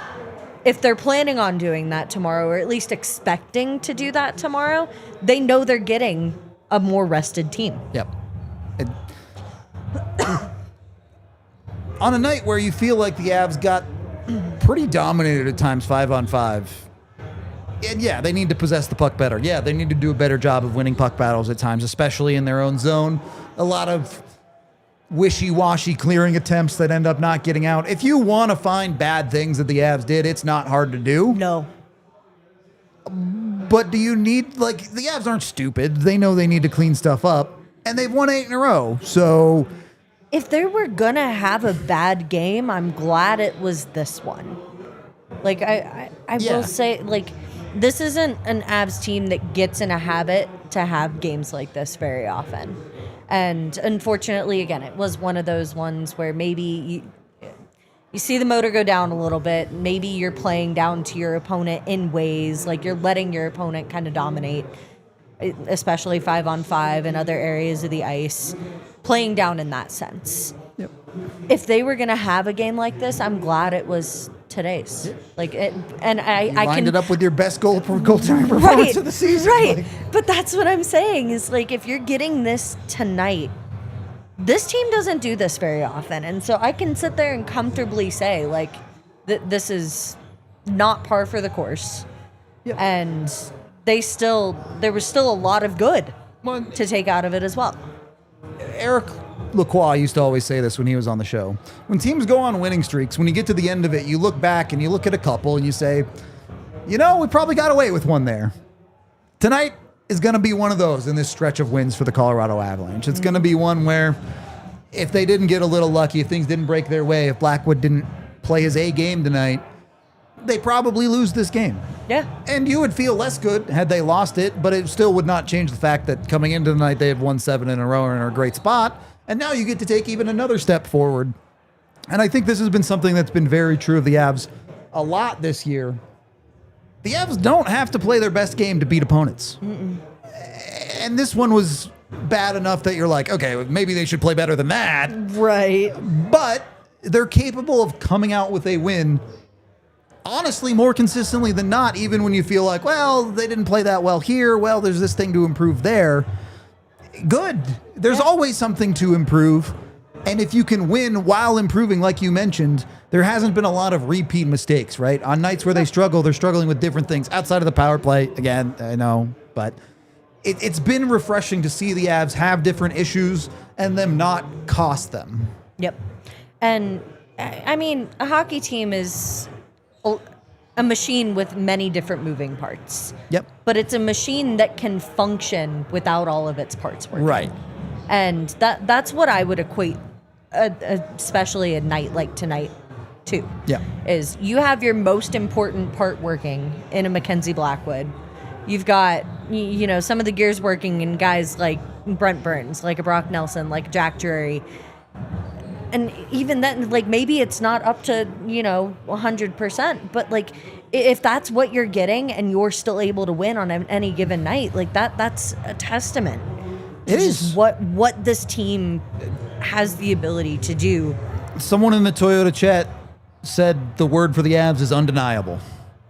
if they're planning on doing that tomorrow, or at least expecting to do that tomorrow, they know they're getting a more rested team. On a night where you feel like the Avs got pretty dominated at times 5-on-5, and they need to possess the puck better. Yeah, they need to do a better job of winning puck battles at times, especially in their own zone. A lot of wishy-washy clearing attempts that end up not getting out. If you want to find bad things that the Avs did, it's not hard to do. No. But do you need, the Avs aren't stupid. They know they need to clean stuff up. and they've won 8 in a row. So if they were going to have a bad game, I'm glad it was this one. Like, I will say, like, this isn't an Avs team that gets in a habit to have games like this very often. And unfortunately, again, it was one of those ones where maybe you see the motor go down a little bit. Maybe you're playing down to your opponent in ways, like you're letting your opponent kind of dominate, especially 5-on-5 and other areas of the ice, playing down in that sense. Yep. If they were going to have a game like this, I'm glad it was today's. Like it, and I lined can it up with your best goaltime performance of the season. Right. Like, but that's what I'm saying is, like, if you're getting this tonight, this team doesn't do this very often. And so I can sit there and comfortably say, like, this is not par for the course. Yep. And there was still a lot of good to take out of it as well. Eric Lacroix used to always say this when he was on the show. When teams go on winning streaks, when you get to the end of it, you look back and you look at a couple and you say, we probably got away with one there. Tonight is going to be one of those in this stretch of wins for the Colorado Avalanche. It's going to be one where if they didn't get a little lucky, if things didn't break their way, if Blackwood didn't play his A game tonight, they probably lose this game. Yeah. And you would feel less good had they lost it, but it still would not change the fact that coming into the night, they have won 7 in a row and are in a great spot. And now you get to take even another step forward. And I think this has been something that's been very true of the Avs a lot this year. The Avs don't have to play their best game to beat opponents. Mm-mm. And this one was bad enough that you're like, okay, maybe they should play better than that. Right. But they're capable of coming out with a win, honestly, more consistently than not, even when you feel like, well, they didn't play that well here. Well, there's this thing to improve there. Good. There's always something to improve. And if you can win while improving, like you mentioned, there hasn't been a lot of repeat mistakes, right? On nights where they struggle, they're struggling with different things outside of the power play. Again, I know, but it's been refreshing to see the Avs have different issues and them not cost them. Yep. And I mean, a hockey team is a machine with many different moving parts. Yep. But it's a machine that can function without all of its parts working. Right. And that's what I would equate, especially a night like tonight, to. Yeah. Is you have your most important part working in a MacKenzie Blackwood. You've got, some of the gears working in guys like Brent Burns, like a Brock Nelson, like Jack Drury. And even then, like, maybe it's not up to, 100%, but, like, if that's what you're getting and you're still able to win on any given night, like, that's a testament to it is what this team has the ability to do. Someone in the Toyota chat said the word for the Avs is undeniable.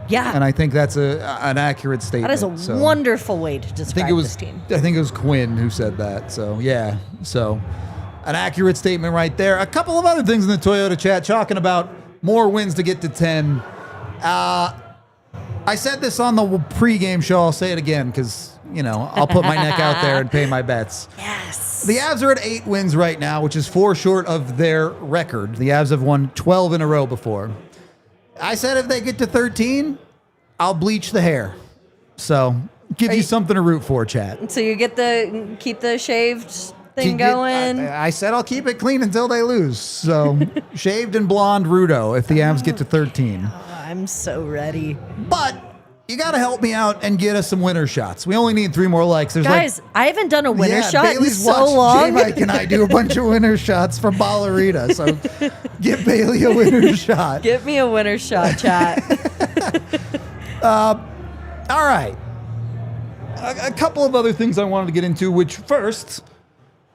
Yeah. And I think that's an accurate statement. That is a wonderful way to describe this team. I think it was Quinn who said that. So, yeah. So, an accurate statement right there. A couple of other things in the Toyota chat talking about more wins to get to 10. I said this on the pregame show. I'll say it again because, I'll put my neck out there and pay my bets. Yes. The Avs are at 8 wins right now, which is 4 short of their record. The Avs have won 12 in a row before. I said if they get to 13, I'll bleach the hair. So, give you something to root for, chat. So you keep the shaved thing going. I said I'll keep it clean until they lose. So, shaved and blonde Rudo if the Avs get to 13. I'm so ready. But you got to help me out and get us some winner shots. We only need 3 more likes. There's Guys, I haven't done a winner shot Bailey's in so long. J-Mike and I do a bunch of winner shots from Ballerita. So give Bailey a winner shot. Give me a winner shot, chat. All right. A couple of other things I wanted to get into, which first,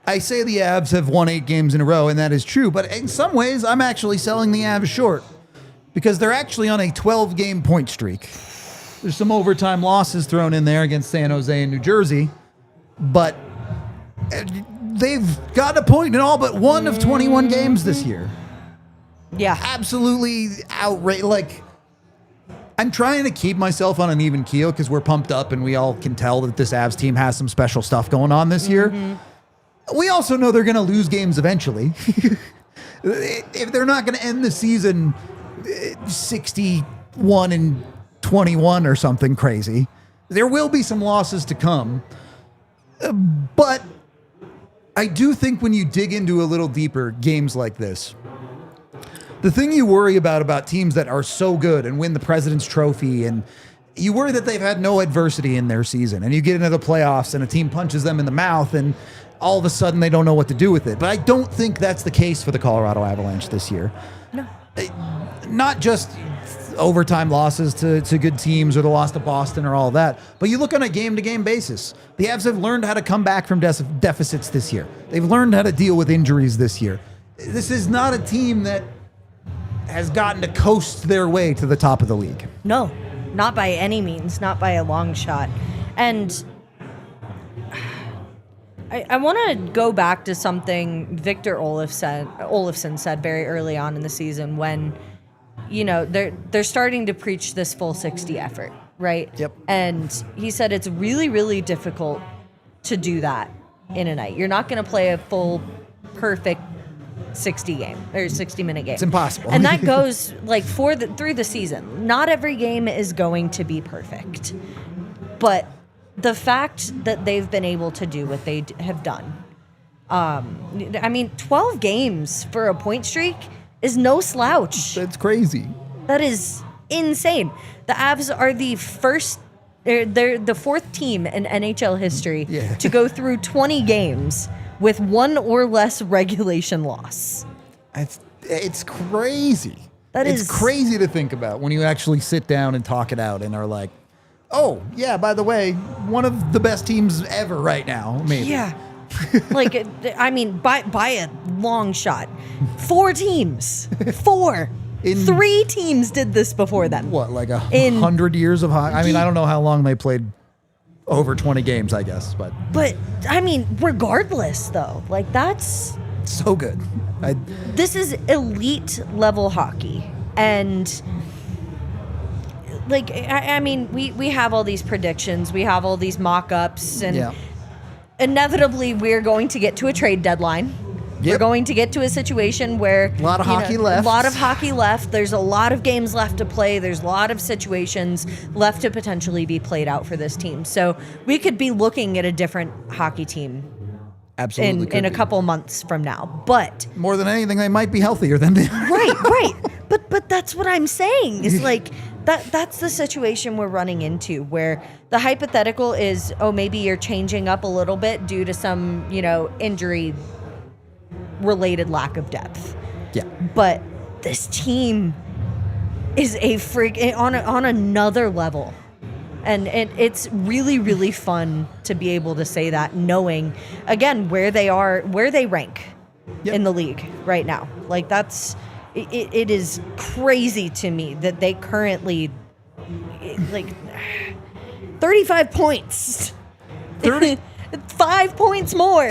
I say the Avs have won 8 games in a row, and that is true. But in some ways, I'm actually selling the Avs short because they're actually on a 12-game point streak. There's some overtime losses thrown in there against San Jose and New Jersey, but they've got a point in all but 1 of 21 games this year. Yeah. Absolutely outrageous. Like, I'm trying to keep myself on an even keel because we're pumped up and we all can tell that this Avs team has some special stuff going on this year. We also know they're going to lose games eventually. If they're not going to end the season 61-21 or something crazy, there will be some losses to come. But I do think when you dig into a little deeper games like this, the thing you worry about teams that are so good and win the President's Trophy, and you worry that they've had no adversity in their season, and you get into the playoffs and a team punches them in the mouth and all of a sudden they don't know what to do with it. But I don't think that's the case for the Colorado Avalanche this year. No. Not just overtime losses to good teams or the loss to Boston or all that, but you look on a game-to-game basis. The Avs have learned how to come back from deficits this year. They've learned how to deal with injuries this year. This is not a team that has gotten to coast their way to the top of the league. No, not by any means, not by a long shot. And I want to go back to something Victor Olofsson said very early on in the season when, you know, they're starting to preach this full 60 effort, right? Yep. And he said it's really, really difficult to do that in a night. You're not going to play a full, perfect 60-minute game. It's impossible. And that goes like through the season. Not every game is going to be perfect, but the fact that they've been able to do what they have done, I mean, 12 games for a point streak is no slouch. That's crazy. That is insane. The Avs are they're the fourth team in NHL history to go through 20 games with one or less regulation loss. It's crazy. It's crazy to think about when you actually sit down and talk it out and are like, oh, yeah, by the way, one of the best teams ever right now, maybe. Yeah. Like, I mean, by a long shot. 4 teams. 4. 3 teams did this before them. What, like 100 years of hockey? I mean, I don't know how long they played over 20 games, I guess. But I mean, regardless, though, like, that's so good. This is elite level hockey. And like, I mean, we have all these predictions. We have all these mock-ups. And inevitably, we're going to get to a trade deadline. Yep. We're going to get to a situation where a lot of hockey left. A lot of hockey left. There's a lot of games left to play. There's a lot of situations left to potentially be played out for this team. So we could be looking at a different hockey team. Absolutely. In a couple months from now. But more than anything, they might be healthier than they are. Right. But that's what I'm saying. Is like that's the situation we're running into, where the hypothetical is, oh, maybe you're changing up a little bit due to some, injury related lack of depth. Yeah. But this team is on another level. And it's really, really fun to be able to say that, knowing, again, where they rank in the league right now. Like, it is crazy to me that they currently, like, 35 points. 5 points more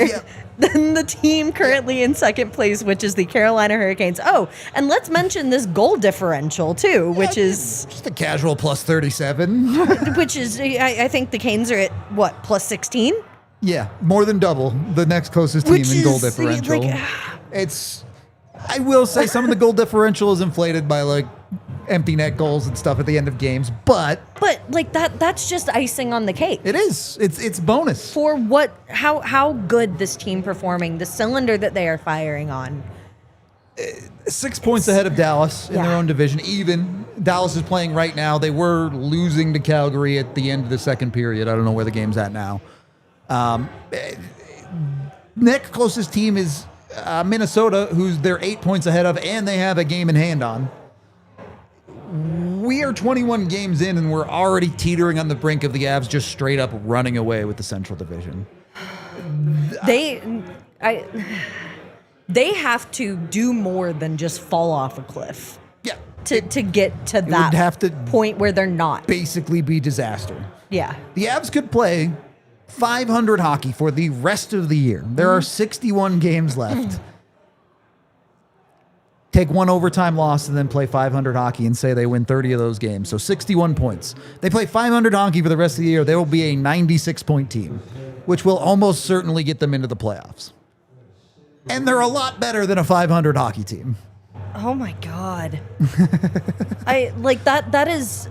than the team currently in second place, which is the Carolina Hurricanes. Oh, and let's mention this goal differential too, which is just a casual plus 37. Which is, I think the Canes are at what, plus 16? Yeah, more than double the next closest team in goal differential. I will say some of the goal differential is inflated by like empty net goals and stuff at the end of games, but like that's just icing on the cake. It is. It's bonus. For how good this team performing, the cylinder that they are firing on. 6 points ahead of Dallas in their own division. Even Dallas is playing right now. They were losing to Calgary at the end of the second period. I don't know where the game's at now. Next closest team is Minnesota, who's they're 8 points ahead of, and they have a game in hand on. We are 21 games in, and we're already teetering on the brink of the Avs just straight up running away with the Central Division. They have to do more than just fall off a cliff. Yeah. To get to that have to point where they're not. Basically be disaster. Yeah. The Avs could play 500 hockey for the rest of the year. There are 61 games left. Take one overtime loss and then play 500 hockey and say they win 30 of those games. So 61 points. They play 500 hockey for the rest of the year. They will be a 96-point team, which will almost certainly get them into the playoffs. And they're a lot better than a 500 hockey team. Oh my God. I like that is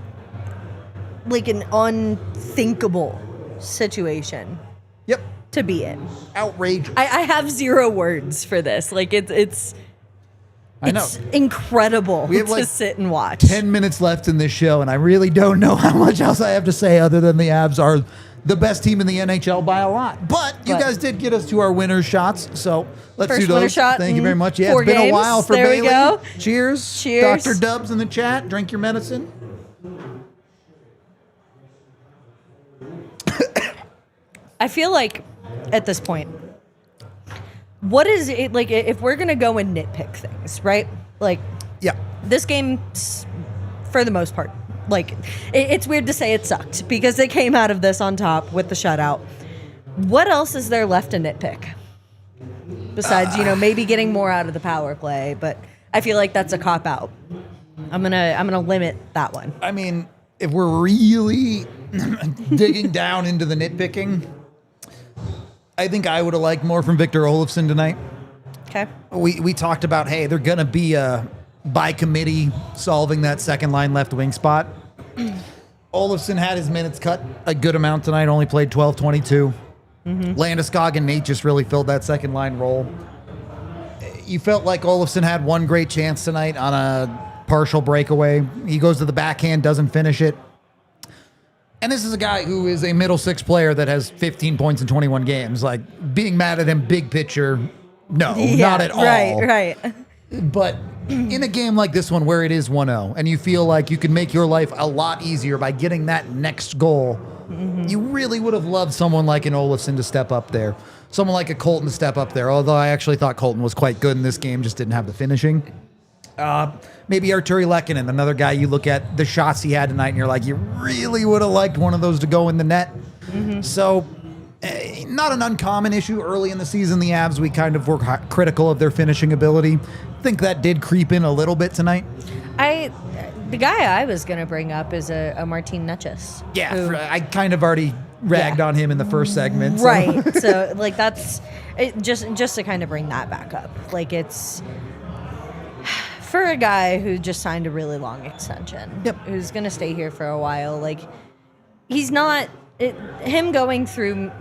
like an unthinkable situation. Yep. to be in. Outrageous. I have zero words for this. Like it's I know. It's incredible We have, to sit and watch. 10 minutes left in this show, and I really don't know how much else I have to say other than the Avs are the best team in the NHL by a lot. But you guys did get us to our winner's shots, so let's First do those. winner shot Thank you very much. Yeah, 4 it's been games. a while for There we Bailey. go. Cheers. Cheers. Dr. Dubs in the chat. Drink your medicine. I feel like at this point, what is it like if we're gonna go and nitpick things, right? Like, Yeah. this game, for the most part, like it's weird to say it sucked because they came out of this on top with the shutout. What else is there left to nitpick besides maybe getting more out of the power play? But I feel like that's a cop out. I'm gonna limit that one. I mean, if we're really digging down into the nitpicking, I think I would have liked more from Victor Olofsson tonight. Okay. We talked about, hey, they're going to be by committee solving that second line left wing spot. Olofsson had his minutes cut a good amount tonight, only played 12-22. Landeskog and Nate just really filled that second line role. You felt like Olofsson had one great chance tonight on a partial breakaway. He goes to the backhand, doesn't finish it. And this is a guy who is a middle six player that has 15 points in 21 games. Like, being mad at him big picture, no, not at all. Right. But in a game like this one where it is 1-0 and you feel like you can make your life a lot easier by getting that next goal, you really would have loved someone like an Olofsson to step up there. Someone like a Colton to step up there, although I actually thought Colton was quite good in this game, just didn't have the finishing. Maybe Arturi Lehkonen, another guy you look at the shots he had tonight and you're like, you really would have liked one of those to go in the net. So, not an uncommon issue early in the season. The Avs, we kind of were critical of their finishing ability. I think that did creep in a little bit tonight. The guy I was going to bring up is a Martin Necas. Yeah, who- I kind of already ragged on him in the first segment. So. Right. So, like, that's it, just to kind of bring that back up. Like, it's for a guy who just signed a really long extension. Yep. Who's going to stay here for a while. Like, he's not him going through.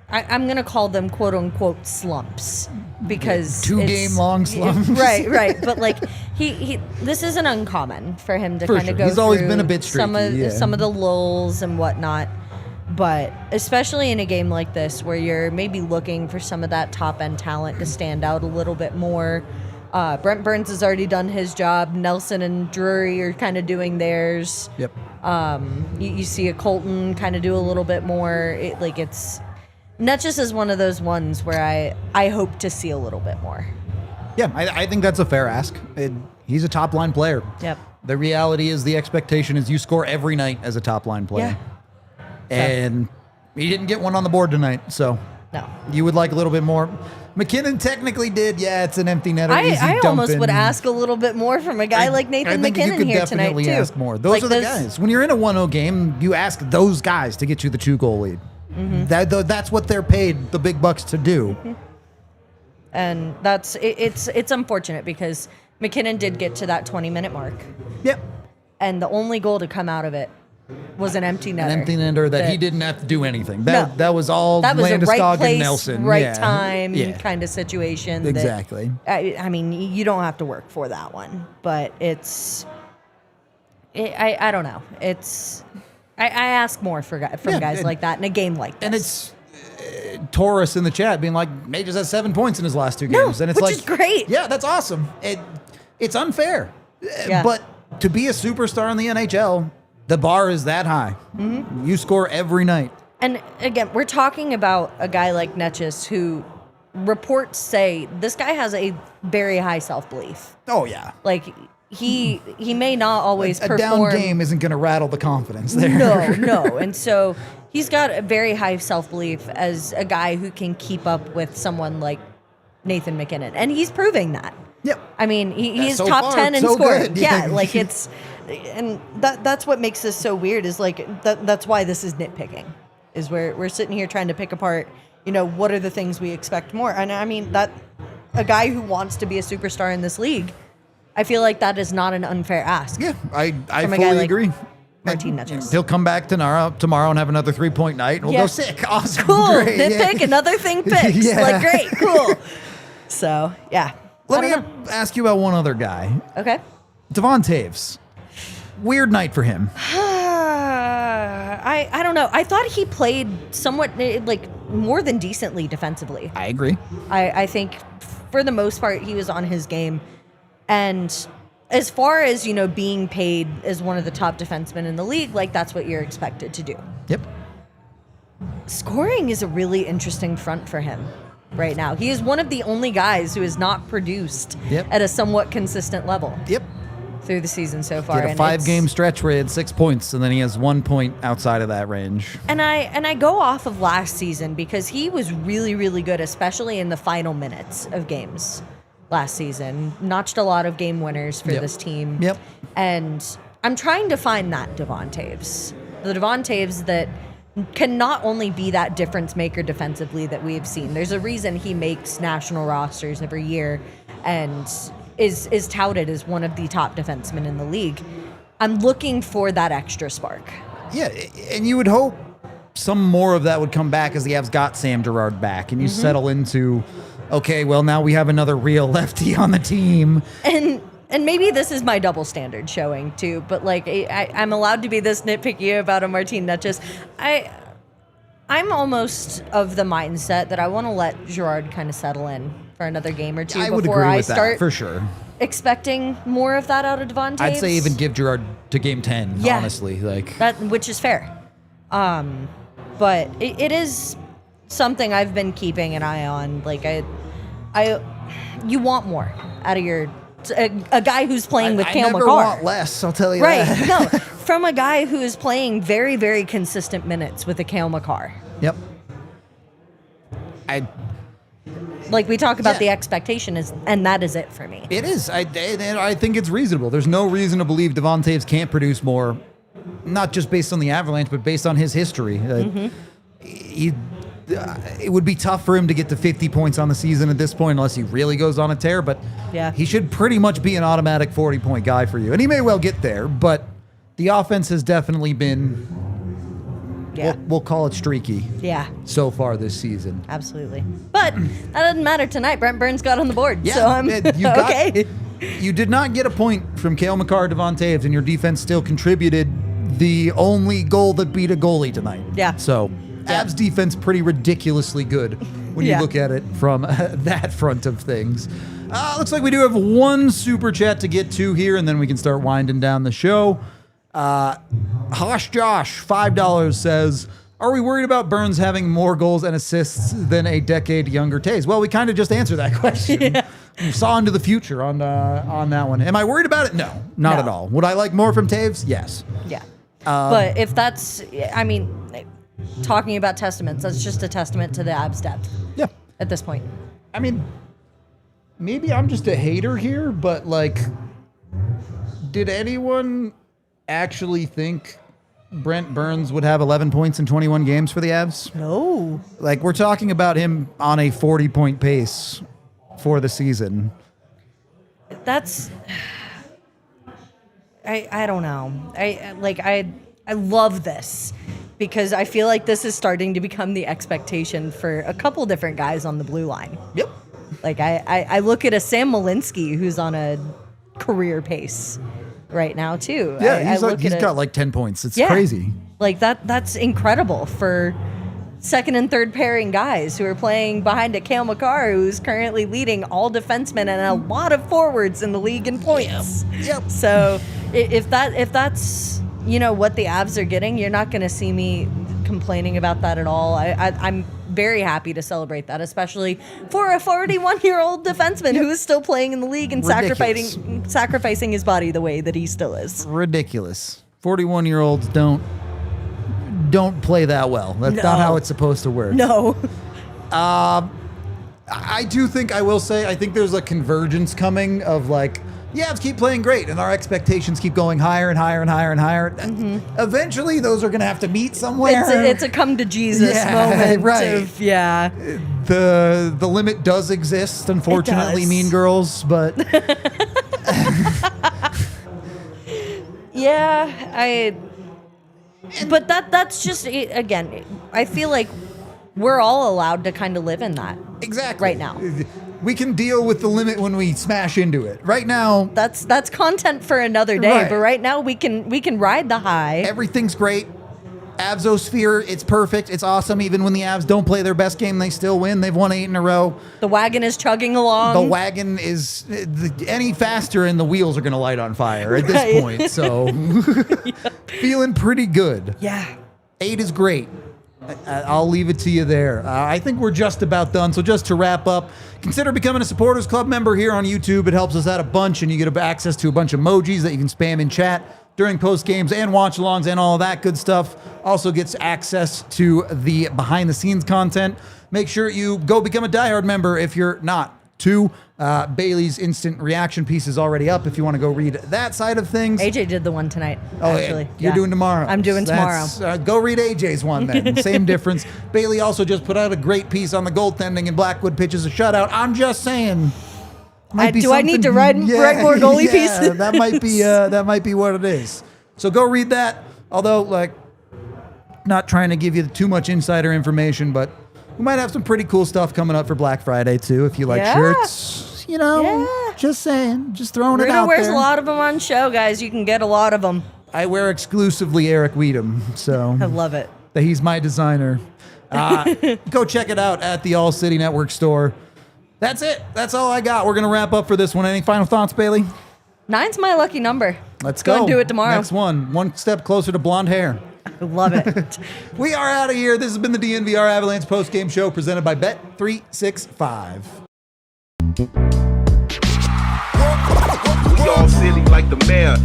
I'm going to call them quote unquote slumps because 2 game long slumps. Right. But like he this isn't uncommon for him to kind of go He's through always been a bit streaky, some of the lulls and whatnot. But especially in a game like this where you're maybe looking for some of that top end talent to stand out a little bit more. Brent Burns has already done his job. Nelson and Drury are kind of doing theirs. Yep. You see a Colton kind of do a little bit more. Netchus is one of those ones where I hope to see a little bit more. Yeah, I think that's a fair ask. He's a top line player. Yep. The reality is the expectation is you score every night as a top line player. Yeah. And he didn't get one on the board tonight, so No. you would like a little bit more. MacKinnon technically did. Yeah, it's an empty netter. I almost would ask a little bit more from a guy like Nathan I think MacKinnon you could here definitely tonight too. ask more. Those are the guys. When you're in a 1-0 game, you ask those guys to get you the 2-goal lead. That's what they're paid the big bucks to do. And it's unfortunate because MacKinnon did get to that 20-minute mark. Yep. And the only goal to come out of it was an empty netter. An empty netter that he didn't have to do anything. No. That was all That was a Landeskog right place, and Nelson. right time kind of situation. that- Exactly. I mean, you don't have to work for that one, but I don't know. I ask more from guys like that in a game like this. And it's Taurus in the chat being like, Nate just has 7 points in his last 2 games. And it's which like, is great. Yeah, that's awesome. It's unfair. Yeah. But to be a superstar in the NHL, the bar is that high. You score every night. And again, we're talking about a guy like Netchus who reports say this guy has a very high self-belief. Oh, yeah. Like, he may not always A perform. down game isn't going to rattle the confidence there. No. And so he's got a very high self-belief as a guy who can keep up with someone like Nathan MacKinnon. And he's proving that. Yep. I mean, he's so top far, 10 in so scoring. good. Yeah, like it's, and that's what makes this so weird is like, that's why this is nitpicking, is where we're sitting here trying to pick apart, what are the things we expect more. And I mean, that a guy who wants to be a superstar in this league, I feel like that is not an unfair ask. Yeah, I From a fully guy like agree. Martin Necas. He'll come back tomorrow and have another 3-point night, and we'll go sick. Awesome. Cool. Great. Nitpick, another thing picks. Yeah. Like, great, cool. So, yeah. Let me ask you about one other guy. Okay. Devon Taves. Weird night for him. I don't know. I thought he played somewhat, like, more than decently defensively. I agree. I think for the most part, he was on his game. And as far as, being paid as one of the top defensemen in the league, like, that's what you're expected to do. Yep. Scoring is a really interesting front for him right now. He is one of the only guys who has not produced at a somewhat consistent level. Yep. Through the season so far. He had a 5-game stretch where he had 6 points, and then he has 1 point outside of that range. And I go off of last season because he was really, really good, especially in the final minutes of games last season. Notched a lot of game winners for this team. Yep. And I'm trying to find that Devon Taves. The Devon Taves that can not only be that difference maker defensively that we've seen. There's a reason he makes national rosters every year and is touted as one of the top defensemen in the league. I'm looking for that extra spark. Yeah, and you would hope some more of that would come back as the Avs got Sam Girard back, and you settle into, okay, well, now we have another real lefty on the team. And maybe this is my double standard showing too, but like I'm allowed to be this nitpicky about a Martin Necas. I'm almost of the mindset that I want to let Girard kind of settle in for another game or two before I start for sure expecting more of that out of Devon Taves. I'd say even give Girard to game 10, honestly. Like that, which is fair. But it is something I've been keeping an eye on. Like you want more out of your a guy who's playing with Cale I never Makar. want less, I'll tell you right. that. No, from a guy who is playing very, very consistent minutes with a Cale Makar. Yep. Like we talk about the expectation is, and that is it for me. It is. I think it's reasonable. There's no reason to believe Devon Taves can't produce more, not just based on the Avalanche, but based on his history. It would be tough for him to get to 50 points on the season at this point unless he really goes on a tear, but he should pretty much be an automatic 40-point guy for you. And he may well get there, but the offense has definitely been, we'll call it streaky so far this season. Absolutely. But that doesn't matter tonight. Brent Burns got on the board, so I'm okay. You did not get a point from Cale Makar, Devon Taves, and your defense still contributed the only goal that beat a goalie tonight. Yeah. So Avs defense pretty ridiculously good when you look at it from that front of things. Looks like we do have one super chat to get to here, and then we can start winding down the show. Hosh Josh, $5 says, are we worried about Burns having more goals and assists than a decade younger Taves? Well, we kind of just answered that question. We saw into the future on that one. Am I worried about it? No, not at all. Would I like more from Taves? Yes. Yeah. But if that's, talking about testaments, that's just a testament to the Avs depth. Yeah. At this point. I mean, maybe I'm just a hater here, but like, did anyone actually think Brent Burns would have 11 points in 21 games for the Avs? No. Like, we're talking about him on a 40-point pace for the season. That's, I don't know. I love this because I feel like this is starting to become the expectation for a couple different guys on the blue line. Yep. Like I look at a Sam Malinsky who's on a career pace right now too. Yeah, he's got like 10 points. It's crazy. Like that's incredible for second and third pairing guys who are playing behind a Cale Makar, who's currently leading all defensemen and a lot of forwards in the league in points. Yep. So if that's what the Avs are getting, you're not going to see me complaining about that at all. I'm very happy to celebrate that, especially for a 41-year-old defenseman who is still playing in the league and sacrificing his body the way that he still is. Ridiculous. 41-year-olds don't play that well. That's not how it's supposed to work. No. I do think, I will say, I think there's a convergence coming of like, Avs keep playing great, and our expectations keep going higher and higher and higher and higher. Mm-hmm. Eventually, those are going to have to meet somewhere. It's a come to Jesus moment. Right. The limit does exist, unfortunately, does. Mean Girls, but... But that's just, again, I feel like we're all allowed to kind of live in that. Exactly. Right now. We can deal with the limit when we smash into it. Right now, That's content for another day, Right. but right now we can ride the high. everything's great. Avsosphere, it's perfect. It's awesome. Even when the Avs don't play their best game, they still win. They've won 8 in a row. The wagon is chugging along. The wagon is any faster and the wheels are going to light on fire at this Right. point. So feeling pretty good. Yeah. 8 is great. I'll leave it to you there. I think we're just about done. So just to wrap up, consider becoming a Supporters Club member here on YouTube. It helps us out a bunch, and you get access to a bunch of emojis that you can spam in chat during post games and watch alongs and all of that good stuff. Also gets access to the behind the scenes content. Make sure you go become a diehard member if you're not. 2, Bailey's instant reaction piece is already up if you want to go read that side of things. AJ did the one tonight, Oh, actually. you're doing tomorrow. I'm doing tomorrow. Go read AJ's one then. Same difference. Bailey also just put out a great piece on the goaltending, and Blackwood pitches a shutout. I'm just saying. Do I need to write more goalie pieces? That might be what it is. So go read that. Although, like, not trying to give you too much insider information, but we might have some pretty cool stuff coming up for Black Friday too. If you like shirts, just saying, just throwing it Rita out wears there. a lot of them on show, guys. You can get a lot of them. I wear exclusively Eric Weedham, so I love it. he's my designer. Go check it out at the ALLCITY Network store. That's it. That's all I got. We're going to wrap up for this one. Any final thoughts, Bailey? 9's my lucky number. Let's go go. and do it tomorrow. Next one step closer to blonde hair. I love it. We are out of here. This has been the DNVR Avalanche post-game show presented by Bet365. We all silly like the mayor.